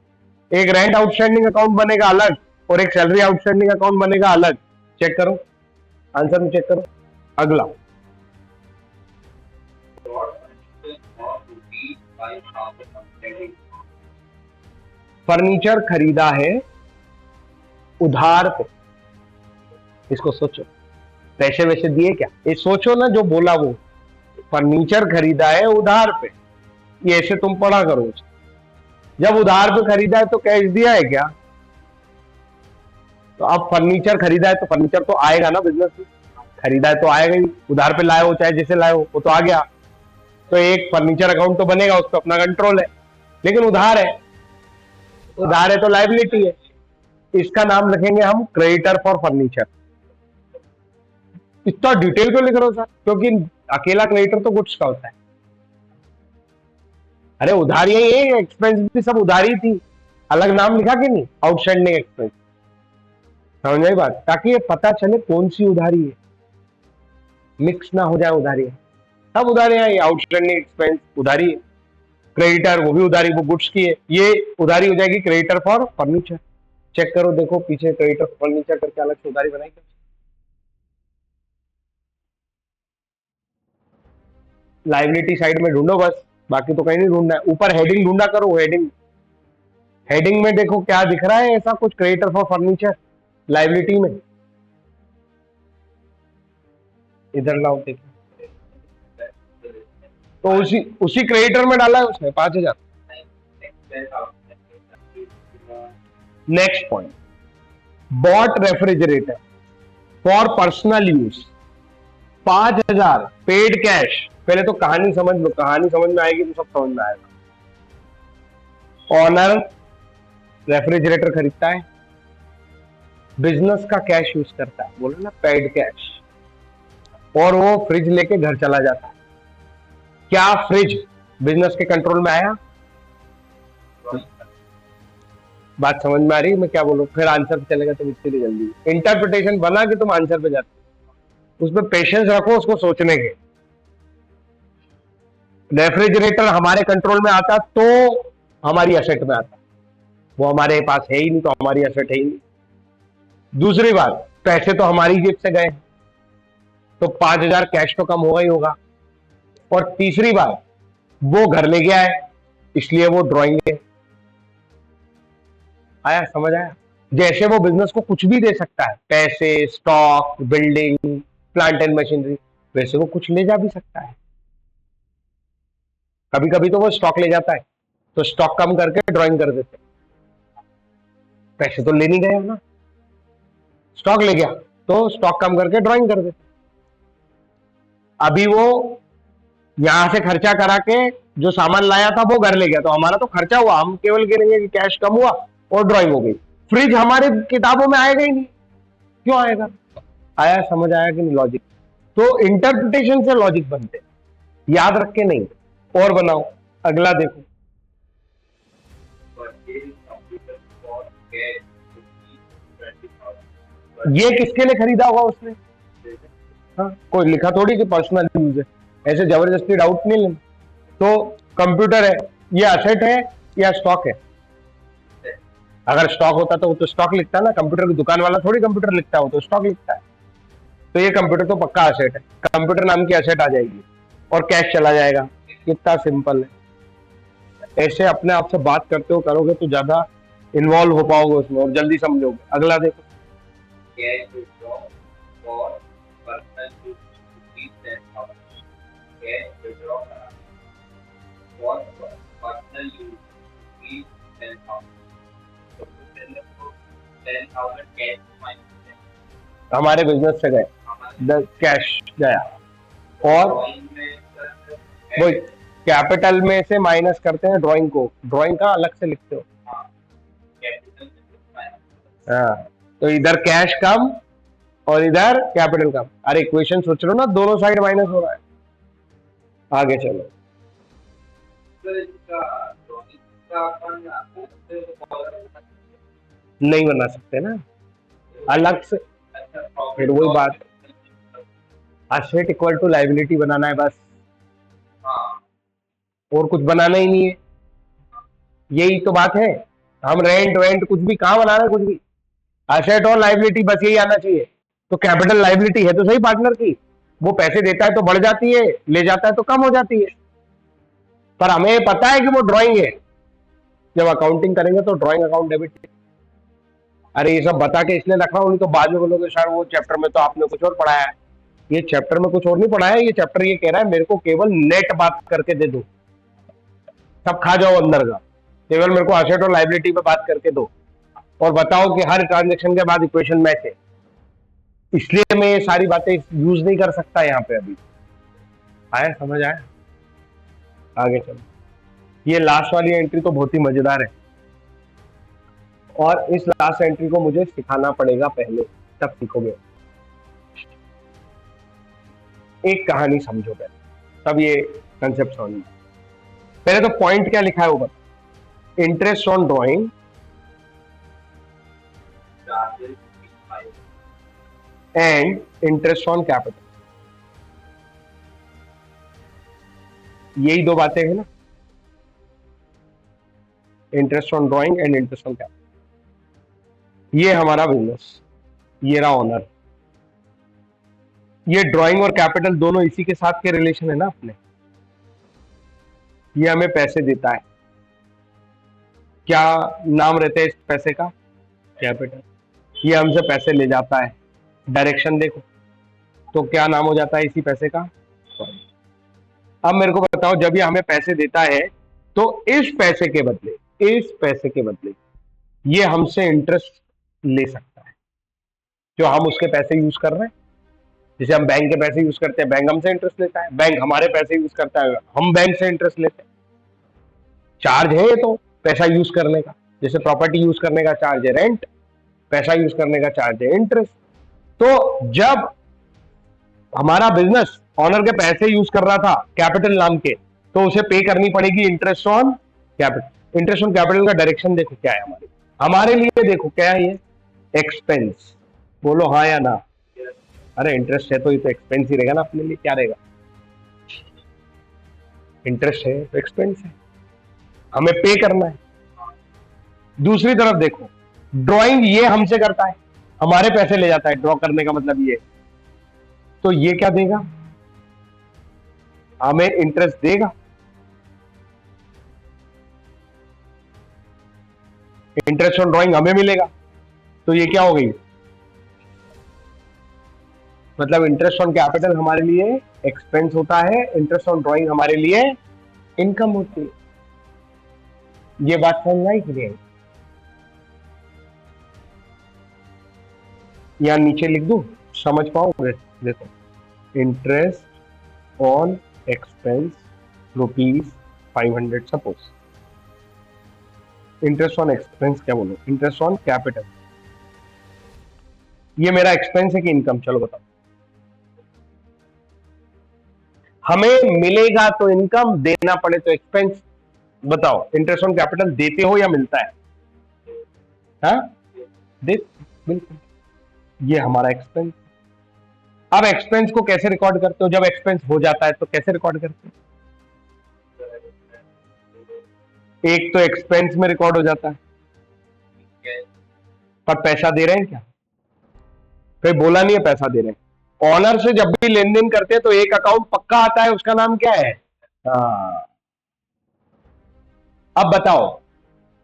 एक रेंट आउटस्टैंडिंग अकाउंट बनेगा अलग, और एक सैलरी आउटस्टैंडिंग अकाउंट बनेगा अलग। चेक करो आंसर में, चेक करो। अगला, फर्नीचर खरीदा है उधार पे। इसको सोचो, पैसे वैसे दिए क्या? ये सोचो ना, जो बोला वो, फर्नीचर खरीदा है उधार पे, ये ऐसे तुम पढ़ा करो। जब उधार पे खरीदा है तो कैश दिया है क्या? तो अब फर्नीचर खरीदा है तो फर्नीचर तो आएगा ना, बिजनेस में खरीदा है तो आएगा ही। उधार पे लाए हो चाहे जैसे लाए हो, वो तो आ गया। तो एक फर्नीचर अकाउंट तो बनेगा, उस पर अपना कंट्रोल है, लेकिन उधार है। उधार है तो लायबिलिटी है। इसका नाम लिखेंगे हम क्रेडिटर फॉर फर्नीचर। इतना डिटेल क्यों लिख रहे हो सर? क्योंकि अकेला क्रेडिटर तो गुड्स का होता है। अरे उधार यही है, एक्सपेंस भी सब उधारी थी, अलग नाम लिखा कि नहीं, आउटस्टैंडिंग एक्सपेंस। समझ आई बात? ताकि ये पता चले कौन सी उधारी है, मिक्स ना हो जाए उधारी। सब उधारी है, आउटस्टैंडिंग एक्सपेंस उधारी है, क्रेडिटर वो भी उधारी, वो गुड्स की है, ये उधारी हो जाएगी क्रेडिटर फॉर फर्नीचर। चेक करो, देखो पीछे क्रेडिटर फर्नीचर करके अलग से उधारी बनाई। लाइबिलिटी साइड में ढूंढो बस, बाकी तो कहीं नहीं ढूंढना है। ऊपर हेडिंग ढूंढा करो, हेडिंग, हेडिंग में देखो क्या दिख रहा है ऐसा कुछ, क्रेडिटर फॉर फर्नीचर लाइबिलिटी में, इधर लाओ देखो। तो उसी क्रेडिटर में डाला है उसने 5,000। Next point, bought refrigerator for personal use 5,000 paid cash. पहले तो कहानी समझ लो, कहानी समझ में आएगी तो सब समझ में आएगा। ऑनर रेफ्रिजरेटर खरीदता है, बिजनेस का कैश यूज करता है, बोलो ना पेड कैश, और वो फ्रिज लेके घर चला जाता है। क्या फ्रिज बिजनेस के कंट्रोल में आया? बात समझ में आ रही है मैं क्या बोलूं? फिर आंसर पे चलेगा तुम इसके लिए जल्दी। इंटरप्रिटेशन बना कि तुम आंसर पे जाते, उसमें पेशेंस रखो उसको सोचने के। रेफ्रिजरेटर हमारे कंट्रोल में आता तो हमारी एसेट में आता, वो हमारे पास है ही नहीं तो हमारी एसेट है ही नहीं। दूसरी बात, पैसे तो हमारी जेब से गए, तो 5,000 कैश तो कम होगा ही होगा। और तीसरी बात, वो घर ले गया है इसलिए वो ड्राइंग है। आया, समझ आया? जैसे वो बिजनेस को कुछ भी दे सकता है, पैसे, stock, building, plant and machinery, वैसे वो कुछ ले जा भी सकता है। कभी कभी तो वो स्टॉक ले जाता है, तो स्टॉक कम करके ड्राइंग कर देते, पैसे तो ले नहीं गए ना, स्टॉक ले गया तो स्टॉक कम करके ड्राइंग कर देते। अभी वो यहां से खर्चा करा के जो सामान लाया था वो घर ले गया, तो हमारा तो खर्चा हुआ, हम केवल गिनेंगे कि कैश कम हुआ और ड्राइंग हो गई। फ्रिज हमारे किताबों में आएगा ही नहीं, क्यों आएगा? आया, समझ आया कि नहीं लॉजिक? तो इंटरप्रिटेशन से लॉजिक बनते, याद रख के नहीं। और बनाओ, अगला देखो। ये किसके लिए खरीदा होगा उसने? हाँ, कोई लिखा थोड़ी कि पर्सनल यूज है, ऐसे जबरदस्ती डाउट नहीं लेना। तो कंप्यूटर है, ये असेट है या स्टॉक है? अगर स्टॉक होता तो वो तो स्टॉक लिखता है ना, कंप्यूटर की दुकान वाला थोड़ी कंप्यूटर लिखता है, वो तो स्टॉक लिखता है। तो ये कंप्यूटर तो पक्का असेट है, कंप्यूटर नाम की असेट आ जाएगी और कैश चला जाएगा। कितना सिंपल है। ऐसे अपने आप से बात करते हो करोगे तो ज्यादा इन्वॉल्व हो पाओगे उसमें और जल्दी समझोगे। अगला देखो, cash withdraw for personal use rupees 10,000, cash withdraw for personal use rupees 10,000, तो पहले तो 10,000 कैश माइनस हमारे बिजनेस से गए, हमारे कैश गया, और ड्राइंग में वही कैपिटल में से माइनस करते हैं ड्राइंग को, ड्राइंग का अलग से लिखते हो। कैपिटल में माइनस, हाँ, तो इधर कैश कम और इधर कैपिटल कम। अरे इक्वेशन सोच रहे हो ना, दोनों साइड माइनस हो रहा है। आगे चलो, तो इसका ड्राइंग का अपन नहीं बना सकते ना अलग से, अच्छा फिर वही बात, असेट इक्वल टू लाइबिलिटी बनाना है बस, हाँ और कुछ बनाना ही नहीं है। यही तो बात है, हम रेंट वेंट कुछ भी कहाँ बना रहे हैं, कुछ भी असेट और लाइबिलिटी बस यही आना चाहिए। तो कैपिटल लाइबिलिटी है तो सही पार्टनर की, वो पैसे देता है तो बढ़ जाती है, ले जाता है तो कम हो जाती है। पर हमें पता है कि वो ड्राइंग है, जब अकाउंटिंग करेंगे तो ड्राइंग अकाउंट डेबिट। अरे ये सब बता के इसलिए रख रहा हूँ, नहीं तो बाद में बोलोगे सर वो चैप्टर में तो आपने कुछ और पढ़ाया है। ये चैप्टर में कुछ और नहीं पढ़ाया है, ये चैप्टर ये कह रहा है मेरे को केवल नेट बात करके दे दो, सब खा जाओ अंदर का, केवल मेरे को असेट और लाइबिलिटी पे बात करके दो और बताओ कि हर ट्रांजेक्शन के बाद इक्वेशन मैच है। इसलिए मैं ये सारी बातें यूज नहीं कर सकता यहाँ पे अभी। आया, समझ आया? आगे चलो, ये लास्ट वाली एंट्री तो बहुत ही मजेदार है, और इस लास्ट एंट्री को मुझे सिखाना पड़ेगा पहले, तब सीखोगे। एक कहानी समझो पहले, तब ये कंसेप्ट समझ में। पहले तो पॉइंट क्या लिखा है वो बता, interest on drawing charges and interest on capital. यही दो बातें हैं ना, interest on drawing and interest on capital. ये हमारा बिजनेस, ये रहा ऑनर। ये ड्राइंग और कैपिटल दोनों इसी के साथ के रिलेशन है ना अपने। ये हमें पैसे देता है, क्या नाम रहता है इस पैसे का? कैपिटल। ये हमसे पैसे ले जाता है, डायरेक्शन देखो, तो क्या नाम हो जाता है इसी पैसे का? अब मेरे को बताओ, जब ये हमें पैसे देता है तो इस पैसे के बदले ये हमसे इंटरेस्ट ले सकता है, जो हम उसके पैसे यूज कर रहे हैं। जैसे हम बैंक के पैसे यूज करते हैं, बैंक हमसे इंटरेस्ट लेता है, बैंक हमारे पैसे यूज करता है, हम बैंक से इंटरेस्ट लेते हैं। चार्ज है ये तो पैसा यूज करने का, जैसे प्रॉपर्टी यूज करने का चार्ज है रेंट, पैसा यूज करने का चार्ज है इंटरेस्ट। तो जब हमारा बिजनेस ऑनर के पैसे यूज कर रहा था कैपिटल नाम के, तो उसे पे करनी पड़ेगी interest on capital. Interest on capital का डायरेक्शन देखो क्या है हमारे लिए देखो क्या है ये? एक्सपेंस। बोलो हाँ या ना? अरे इंटरेस्ट है तो ये तो एक्सपेंस ही रहेगा ना अपने लिए, क्या रहेगा? इंटरेस्ट है तो एक्सपेंस है, हमें पे करना है। दूसरी तरफ देखो, ड्राइंग ये हमसे करता है, हमारे पैसे ले जाता है, ड्रॉ करने का मतलब ये। तो ये क्या देगा? हमें इंटरेस्ट देगा। इंटरेस्ट ऑन ड्राइंग हमें मिलेगा, तो ये क्या हो गई? मतलब इंटरेस्ट ऑन कैपिटल हमारे लिए एक्सपेंस होता है, इंटरेस्ट ऑन ड्राइंग हमारे लिए इनकम होती है। ये बात समझ आई कि? यहां नीचे लिख दूं, समझ पाओगे? देखो, interest on expense ₹500 suppose. Interest on expense क्या बोलो? Interest on capital. ये मेरा एक्सपेंस है कि इनकम? चलो बताओ। हमें मिलेगा तो इनकम, देना पड़े तो एक्सपेंस। बताओ, इंटरेस्ट ऑन कैपिटल देते हो या मिलता है? हाँ, दे, बिल्कुल। ये हमारा एक्सपेंस। अब एक्सपेंस को कैसे रिकॉर्ड करते हो? जब एक्सपेंस हो जाता है तो कैसे रिकॉर्ड करते हो? एक तो एक्सपेंस में रिकॉर्ड हो जाता है, पर पैसा दे रहे हैं क्या? कोई बोला नहीं है पैसा दे रहे हैं। ऑनर से जब भी लेन देन करते हैं तो एक अकाउंट पक्का आता है, उसका नाम क्या है? हाँ। अब बताओ,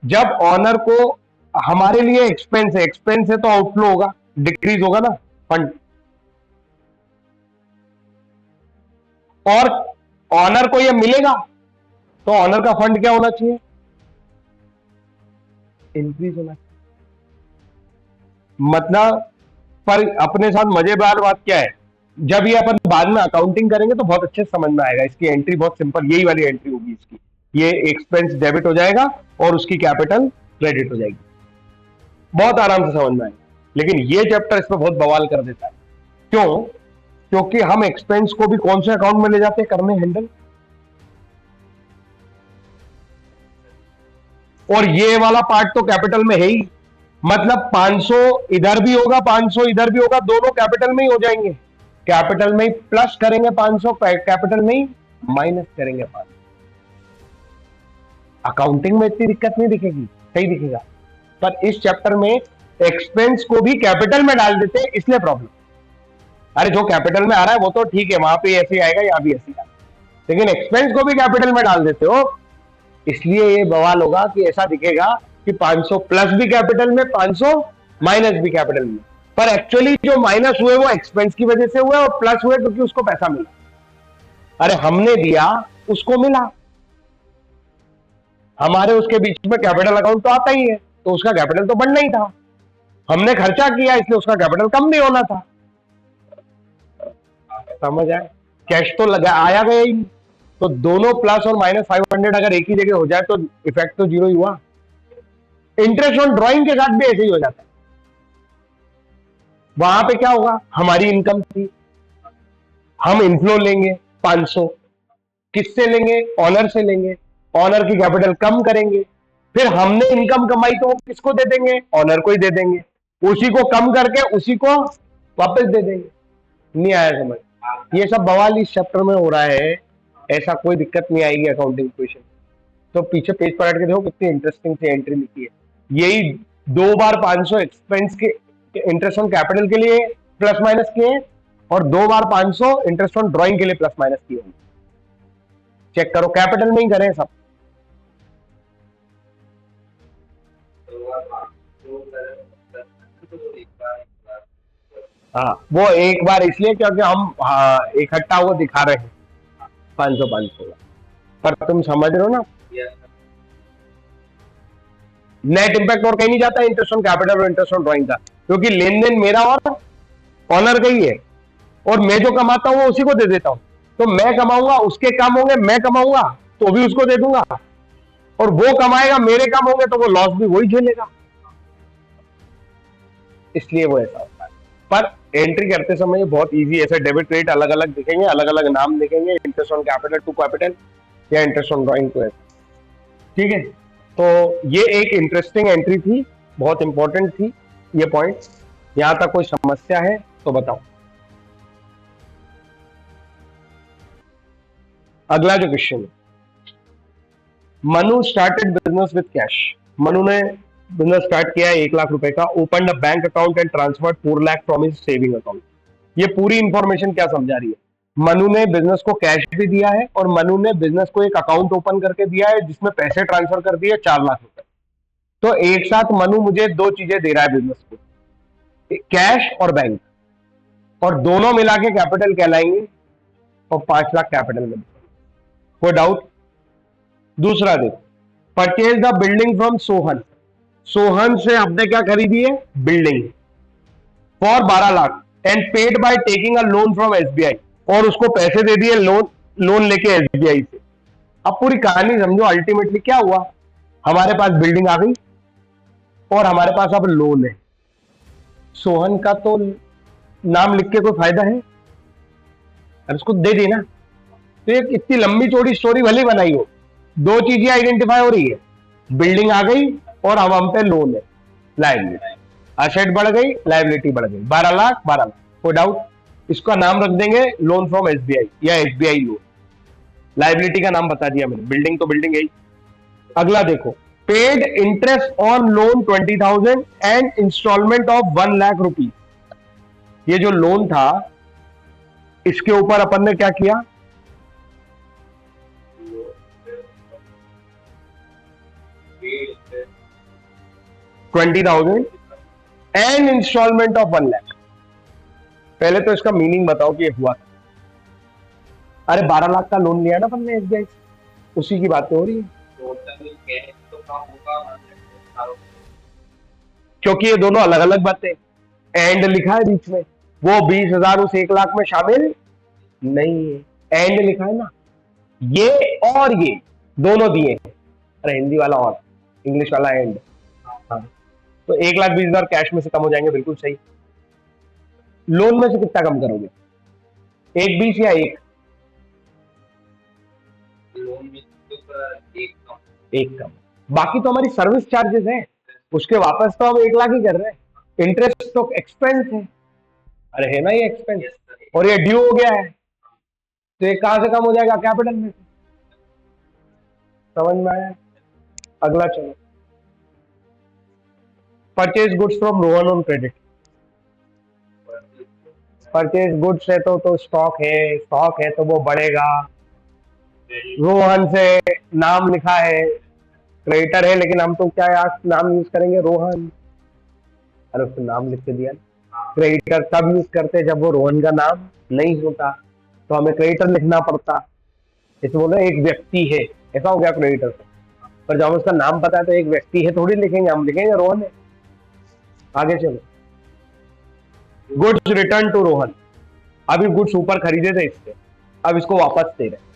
जब ऑनर को, हमारे लिए एक्सपेंस है तो आउटफ्लो होगा, डिक्रीज होगा ना फंड। और ऑनर को ये मिलेगा तो ऑनर का फंड क्या होना चाहिए? इंक्रीज होना चाहिए। मतलब, पर अपने साथ मजेदार बात क्या है, जब ये अपन बाद में अकाउंटिंग करेंगे तो बहुत अच्छे से समझ में आएगा। इसकी एंट्री बहुत सिंपल, यही वाली एंट्री होगी इसकी। ये एक्सपेंस डेबिट हो जाएगा और उसकी कैपिटल क्रेडिट हो जाएगी, बहुत आराम से समझ में आएगा। लेकिन ये चैप्टर इसमें बहुत बवाल कर देता है। क्यों? क्योंकि हम एक्सपेंस को भी कौन से अकाउंट में ले जाते हैं करने हैंडल, और ये वाला पार्ट तो कैपिटल में है ही। मतलब 500 इधर भी होगा, 500 इधर भी होगा, दोनों कैपिटल में ही हो जाएंगे। कैपिटल में ही प्लस करेंगे 500, कैपिटल में ही माइनस करेंगे 500। अकाउंटिंग में इतनी दिक्कत नहीं दिखेगी, सही दिखेगा। पर इस चैप्टर में एक्सपेंस को भी कैपिटल में डाल देते हैं, इसलिए प्रॉब्लम। अरे जो कैपिटल में आ रहा है वो तो ठीक है, वहां पे ऐसे आएगा, यहां भी ऐसे आएगा, लेकिन एक्सपेंस को भी कैपिटल में डाल देते हो, इसलिए ये बवाल होगा कि ऐसा दिखेगा कि 500 प्लस भी कैपिटल में, 500 माइनस भी कैपिटल में। पर एक्चुअली जो माइनस हुए वो एक्सपेंस की वजह से हुए और प्लस हुए क्योंकि उसको पैसा मिला। अरे हमने दिया, उसको मिला। हमारे उसके बीच में कैपिटल अकाउंट तो आता ही है, तो उसका कैपिटल तो बढ़ना ही था। हमने खर्चा किया इसलिए उसका कैपिटल कम भी होना था। समझ आए? कैश तो लगा आया गया ही, तो दोनों प्लस और माइनस 500 अगर एक ही जगह हो जाए तो इफेक्ट तो जीरो ही हुआ। इंटरेस्ट ऑन ड्राइंग के साथ भी ऐसे ही हो जाता है। वहां पे क्या होगा? हमारी इनकम थी, हम इनफ्लो लेंगे 500, किससे लेंगे? ऑनर से लेंगे। ऑनर की कैपिटल कम करेंगे, फिर हमने इनकम कमाई तो किसको दे देंगे? ऑनर को ही दे देंगे। उसी को कम करके उसी को वापस दे देंगे। नहीं आया समझ? ये सब बवाल इस चैप्टर में हो रहा है। ऐसा कोई दिक्कत नहीं आएगी अकाउंटिंग क्वेश्चन। तो पीछे पेज पर हट के देखो कितनी इंटरेस्टिंग सी एंट्री लिखी है। यही 2 बार 500 एक्सपेंस के इंटरेस्ट ऑन कैपिटल के लिए प्लस माइनस किए, और 2 बार 500 इंटरेस्ट ऑन ड्राइंग के लिए प्लस माइनस किए होंगे। चेक करो, कैपिटल में ही करें सब। हाँ, वो एक बार इसलिए क्योंकि हम इकट्ठा वो दिखा रहे हैं 500 का, पर तुम समझ रहे हो ना, नेट इंपैक्ट और कहीं नहीं जाता इंटरेस्ट ऑन कैपिटल और इंटरेस्ट ऑन ड्राइंग का, क्योंकि लेन देन मेरा और ऑनर का ही है, और मैं जो कमाता हूं वो उसी को दे देता हूं। तो मैं कमाऊंगा, उसके काम होंगे, मैं कमाऊंगा तो भी उसको दे दूंगा, और वो कमाएगा, मेरे काम होंगे तो वो लॉस भी वही झेलेगा। इसलिए वो ऐसा होता है। पर एंट्री करते समय बहुत इजी, ऐसे डेबिट क्रेडिट अलग अलग दिखेंगे, अलग अलग नाम दिखेंगे, interest on capital to capital या इंटरेस्ट ऑन ड्राइंग टू ऐसा। ठीक है, तो ये एक इंटरेस्टिंग एंट्री थी, बहुत इंपॉर्टेंट थी ये पॉइंट। यहां तक कोई समस्या है तो बताओ। अगला जो क्वेश्चन है, Manu started business with cash. Manu ने बिजनेस स्टार्ट किया है 1 लाख रुपए का, open a bank account and transfer 4 lakh from his saving account. ये पूरी इंफॉर्मेशन क्या समझा रही है? मनु ने बिजनेस को कैश भी दिया है, और मनु ने बिजनेस को एक अकाउंट ओपन करके दिया है जिसमें पैसे ट्रांसफर कर दिए 4 लाख रुपए। तो एक साथ मनु मुझे 2 चीजें दे रहा है बिजनेस को, कैश और बैंक, और दोनों मिला के कैपिटल कहलाएंगे, और 5 लाख कैपिटल में। कोई डाउट? दूसरा देखो, purchase the building from Sohan. Sohan से हमने क्या खरीदी है? Building for 12 lakh and paid by taking a loan from SBI, और उसको पैसे दे दिए लोन लेके एसबीआई से। अब पूरी कहानी समझो, अल्टीमेटली क्या हुआ, हमारे पास बिल्डिंग आ गई और हमारे पास अब लोन है। सोहन का तो नाम लिख के कोई फायदा है? अब उसको दे दी ना। तो एक इतनी लंबी चौड़ी स्टोरी भले बनाई हो, 2 चीजें आइडेंटिफाई हो रही है, बिल्डिंग आ गई और अब हम पे लोन है, लायबिलिटी, असेट बढ़ गई, लायबिलिटी बढ़ गई, 12 लाख 12 लाख। कोई डाउट? इसका नाम रख देंगे लोन फ्रॉम एसबीआई या एसबीआई लोन। लायबिलिटी का नाम बता दिया मैंने, बिल्डिंग तो बिल्डिंग है। अगला देखो, paid interest on loan 20,000 and instalment of 1 lakh rupees. ये जो लोन था इसके ऊपर अपन ने क्या किया? 20,000 एंड इंस्टॉलमेंट ऑफ 1 लाख। पहले तो इसका मीनिंग बताओ कि ये हुआ। अरे 12 लाख का लोन लिया ना अपन ने एसबीआई से, उसी की बातें हो रही है। क्योंकि ये दोनों अलग अलग बातें, एंड लिखा है बीच में, वो 20,000 उस 1 लाख में शामिल नहीं है, एंड लिखा है ना। ये और ये दोनों दिए हैं। अरे हिंदी वाला और इंग्लिश वाला एंड। हाँ, तो 1,20,000 कैश में से कम हो जाएंगे, बिल्कुल सही। लोन में से कितना कम करोगे? 1,20 या 1? लोन में तो एक कम। बाकी तो हमारी सर्विस चार्जेस है, उसके वापस तो हम 1 लाख ही कर रहे हैं। इंटरेस्ट तो एक्सपेंस है, अरे है ना ये एक्सपेंस, और ये ड्यू हो गया है, तो ये कहां से कम हो जाएगा? कैपिटल में से। समझ में आया? अगला चलो, purchase goods from Rohan on credit. Purchase goods है तो स्टॉक है तो वो बढ़ेगा। रोहन से नाम लिखा है, क्रेडिटर है, लेकिन हम तो क्या यार नाम यूज करेंगे? रोहन। अरे उसको नाम लिख के दिया। क्रेडिटर तब यूज करते जब वो रोहन का नाम नहीं होता, तो हमें क्रेडिटर लिखना पड़ता। इसे बोले एक व्यक्ति है, ऐसा हो गया क्रेडिटर से। पर जब उसका नाम पता है तो एक व्यक्ति है थोड़ी लिखेंगे, हम लिखेंगे रोहन है। आगे चलो, गुड्स रिटर्न टू रोहन। अभी गुड्स ऊपर खरीदे थे इससे, अब इसको वापस दे रहे।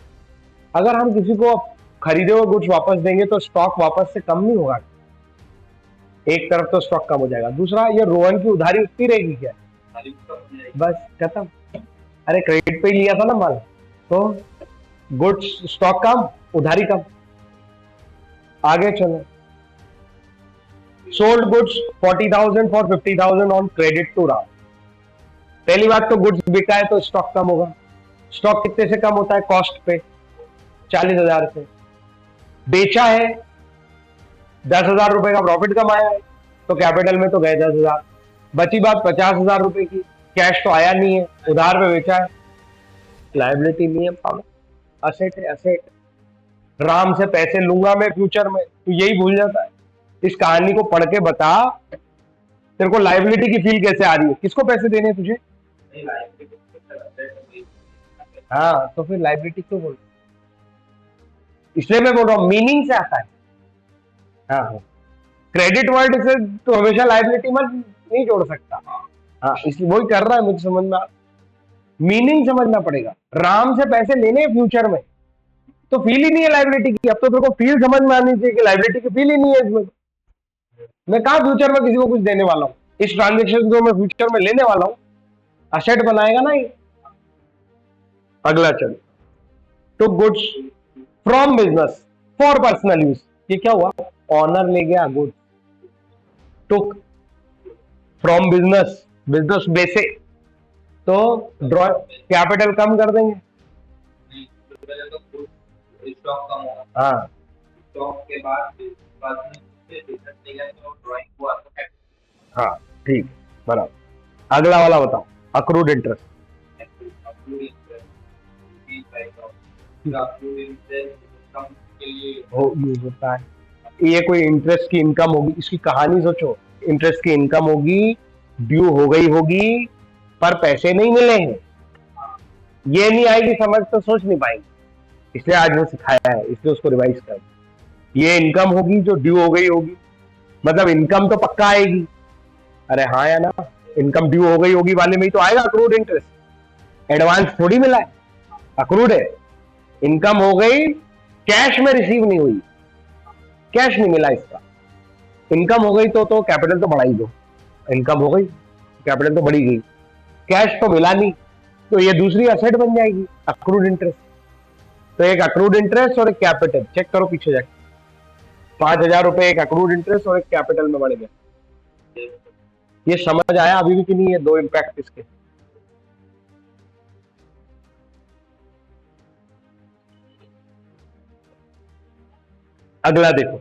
अगर हम किसी को खरीदे हुए गुड्स वापस देंगे तो स्टॉक वापस से कम नहीं होगा, एक तरफ तो स्टॉक कम हो जाएगा, दूसरा ये रोहन की उधारी उतनी रहेगी क्या? बस खत्म। अरे क्रेडिट पे ही लिया था ना माल, तो गुड्स स्टॉक कम, उधारी कम। आगे चलो, sold goods 40,000 for 50,000 on credit to Ram. पहली बात तो गुड्स बिका है तो स्टॉक कम होगा। स्टॉक कितने से कम होता है? कॉस्ट पे। 40,000 से, बेचा है 10,000 रुपए का प्रॉफिट कमाया है, तो कैपिटल में तो गए 10,000, बची बात 50,000 रुपए की, कैश तो आया नहीं है, उधार पे बेचा है, लाइबिलिटी नहीं है, असेट है असेट। राम से पैसे लूंगा मैं फ्यूचर में, तो यही भूल जाता है। इस कहानी को पढ़ के बता, तेरे को लाइबिलिटी की फील कैसे आ रही है, किसको पैसे देने हैं तुझे? नहीं, liability तो सर asset है, वही। हाँ, तो फिर लाइबिलिटी क्यों बोल, इसलिए मैं बोल रहा हूँ मीनिंग से आता है। हाँ, क्रेडिट वर्ड से तो हमेशा लाइबिलिटी मत नहीं जोड़ सकता। हाँ, इसलिए वही कर रहा है, मुझे समझ में, मीनिंग समझना पड़ेगा। राम से पैसे लेने हैं फ्यूचर में, तो फील ही नहीं है लाइबिलिटी की। अब तो तेरे को फील समझ में आनी चाहिए कि लाइबिलिटी की फील ही नहीं है इसमें। मैं कहा फ्यूचर में किसी को कुछ देने वाला हूँ, इस ट्रांजेक्शन को मैं फ्यूचर में लेने वाला हूँ, असेट बनाएगा ना ये। अगला चल, took goods from business for personal use, ये क्या हुआ? ऑनर ले गया goods, took from business, business बेचे, तो ड्रॉ कैपिटल कम कर देंगे। नहीं, तो पहले तो कुछ स्टॉक कम होगा, हाँ, स्टॉक के बाद में से बिजनेस लेगा तो ड्राइंग को आपको कैपिटल हाँ, ठीक, बराबर। अगला वाला बताओ, accrued interest. Approve interest, B type of approve interest कम के लिए हो यूज होता है, ये कोई इंटरेस्ट की इनकम होगी, इसकी कहानी सोचो, इंटरेस्ट की इनकम होगी, ड्यू हो गई होगी, पर पैसे नहीं मिले हैं, ये नहीं आएगी समझ तो सोच नहीं पाएंगे, इसलिए आज वो सिखाया है, इसलिए उसको रिवाइज कर। ये इनकम होगी जो ड्यू हो गई होगी, मतलब इनकम तो पक्का आएगी, अरे हाँ या ना, इनकम ड्यू हो गई होगी वाले में ही तो आएगा अक्रूड इंटरेस्ट, एडवांस थोड़ी मिला है, अक्रूड है। इनकम हो गई, कैश में रिसीव नहीं हुई, कैश नहीं मिला इसका, इनकम हो गई तो कैपिटल तो बढ़ा ही दो, इनकम हो गई कैपिटल तो बढ़ी गई, कैश तो मिला नहीं, तो ये दूसरी असेट बन जाएगी अक्रूड इंटरेस्ट। तो एक अक्रूड इंटरेस्ट और एक कैपिटल, चेक करो पीछे जाके, 5,000 रुपए एक अक्रूड इंटरेस्ट और एक कैपिटल में बढ़ गया। ये समझ आया अभी भी कि नहीं, ये दो इम्पैक्ट इसके? अगला देखो,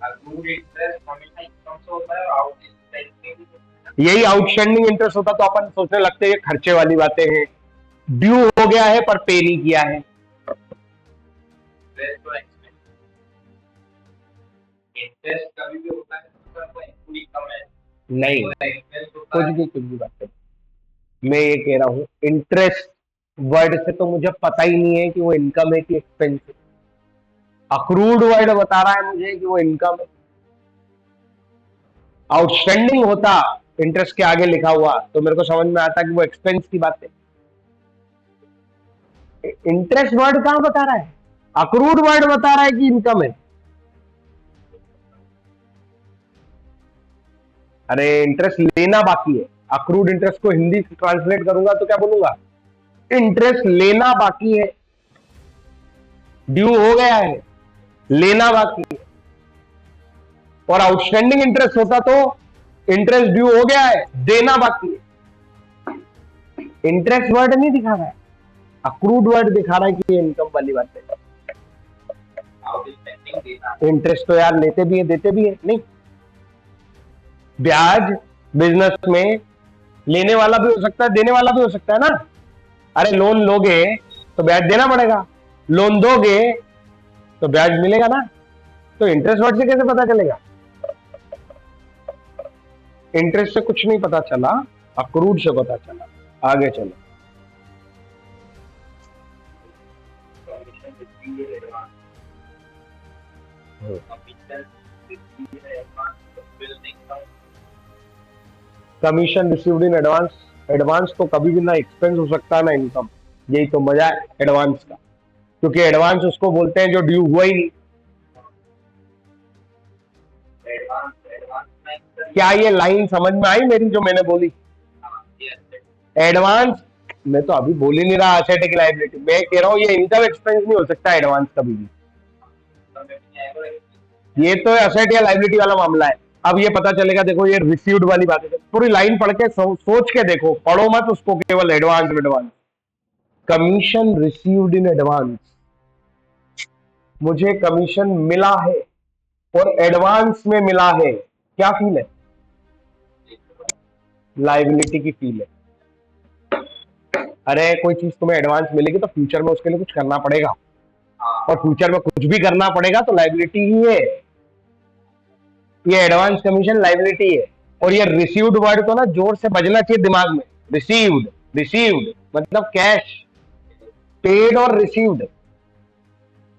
अप्रूव इंटरेस्ट हमेशा इनकम से होता है और आउट इंटरेस्ट में भी होता है। यही आउटस्टैंडिंग इंटरेस्ट होता तो अपन सोचने लगते हैं खर्चे वाली बातें हैं, ड्यू हो गया है पर पे नहीं किया है, इंटरेस्ट और एक्सपेंस, इंटरेस्ट कभी भी होता है तो कोई पूरी कम है, नहीं, एक्सपेंस होता है। कुछ भी बात है। मैं ये कह रहा हूँ, इंटरेस्ट वर्ड से तो मुझे पता ही नहीं है कि वो इनकम है कि एक्सपेंस है, अक्रूड वर्ड बता रहा है मुझे कि वो इनकम है। आउटस्टैंडिंग होता इंटरेस्ट के आगे लिखा हुआ तो मेरे को समझ में आता कि वो एक्सपेंस की बात है। इंटरेस्ट वर्ड कहां बता रहा है, अक्रूड वर्ड बता रहा है कि इनकम है। अरे इंटरेस्ट लेना बाकी है, अक्रूड इंटरेस्ट को हिंदी ट्रांसलेट करूंगा तो क्या बोलूंगा, इंटरेस्ट लेना बाकी है, ड्यू हो गया है, लेना बाकी है। और आउटस्टैंडिंग इंटरेस्ट होता तो इंटरेस्ट ड्यू हो गया है, देना बाकी है। इंटरेस्ट वर्ड नहीं दिखा रहा है, अक्रूड वर्ड दिखा रहा है कि ये इनकम वाली बात है। आउटस्टैंडिंग देना इंटरेस्ट तो यार लेते भी है देते भी है, नहीं ब्याज बिजनेस में लेने वाला भी हो सकता है देने वाला भी हो सकता है ना। अरे लोन लोगे तो ब्याज देना पड़ेगा, लोन दोगे तो ब्याज मिलेगा ना। तो इंटरेस्ट वर्ड से कैसे पता चलेगा, इंटरेस्ट से कुछ नहीं पता चला, अक्रूड से पता चला। आगे चलो, commission received advance, commission received advance bill income, commission received in advance, advance तो कभी भी ना एक्सपेंस हो सकता है ना इनकम, यही तो मजा है एडवांस का, क्योंकि एडवांस उसको बोलते हैं जो ड्यू हुआ ही नहीं। एडवांस एडवांस में क्या ये लाइन समझ में आई मेरी जो मैंने बोली? एडवांस मैं तो अभी बोल ही नहीं रहा असेट की लायबिलिटी, मैं कह रहा हूँ ये इनकम एक्सपेंस नहीं हो सकता एडवांस कभी भी, ये तो असेट या लायबिलिटी वाला मामला है। अब ये पता चलेगा, देखो ये रिसीव्ड वाली बात है, पूरी लाइन पढ़ के सोच के देखो, पढ़ो मत उसको केवल advance advance. Commission received in advance, मुझे कमीशन मिला है और एडवांस में मिला है, क्या फील है? लाइबिलिटी की फील है। अरे कोई चीज तुम्हें एडवांस मिलेगी तो फ्यूचर में उसके लिए कुछ करना पड़ेगा, हाँ और फ्यूचर में कुछ भी करना पड़ेगा तो लाइबिलिटी ही है। ये एडवांस कमीशन लाइबिलिटी है। और ये रिसीव्ड वर्ड तो ना जोर से बजना चाहिए दिमाग में। रिसीव्ड, रिसीव्ड मतलब कैश, पेड और रिसीव्ड,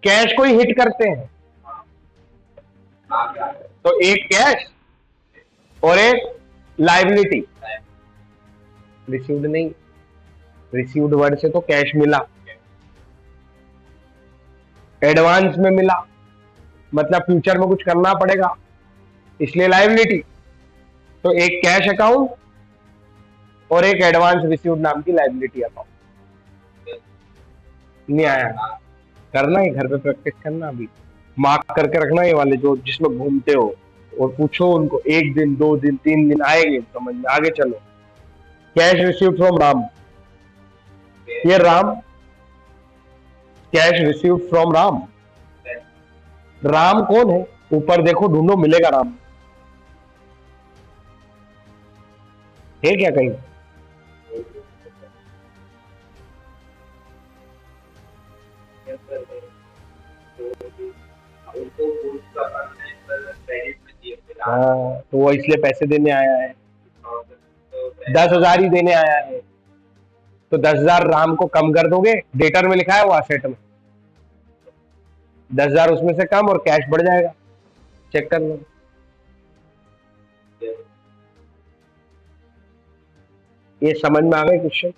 कैश को ही हिट करते हैं। हाँ तो एक कैश और एक लाइबिलिटी, रिसीव्ड नहीं। रिसीव्ड वर्ड से तो कैश मिला, एडवांस में मिला मतलब फ्यूचर में कुछ करना पड़ेगा, इसलिए लाइबिलिटी। तो एक कैश अकाउंट और एक एडवांस रिसीव्ड नाम की लाइबिलिटी अकाउंट। नहीं आया? करना है घर पे, प्रैक्टिस करना, अभी मार्क करके रखना ये वाले जो जिसमें घूमते हो, और पूछो उनको 1 दिन 2 दिन 3 दिन आएंगे समझ में। आगे चलो, कैश रिसीव्ड फ्रॉम राम। ये Ram, cash received from Ram. Ram कौन है? ऊपर देखो, ढूंढो, मिलेगा राम है क्या कहीं? उसको फूड का करना है पर क्रेडिट में दिए फिर आप हाँ, तो वो इसलिए पैसे देने आया है, 10,000 ही देने आया है। तो 10,000 राम को कम कर दोगे, डेटर में लिखा है वो असेट में, 10,000 उसमें से कम और कैश बढ़ जाएगा। चेक कर लो। ये समझ में आ गए क्वेश्चन?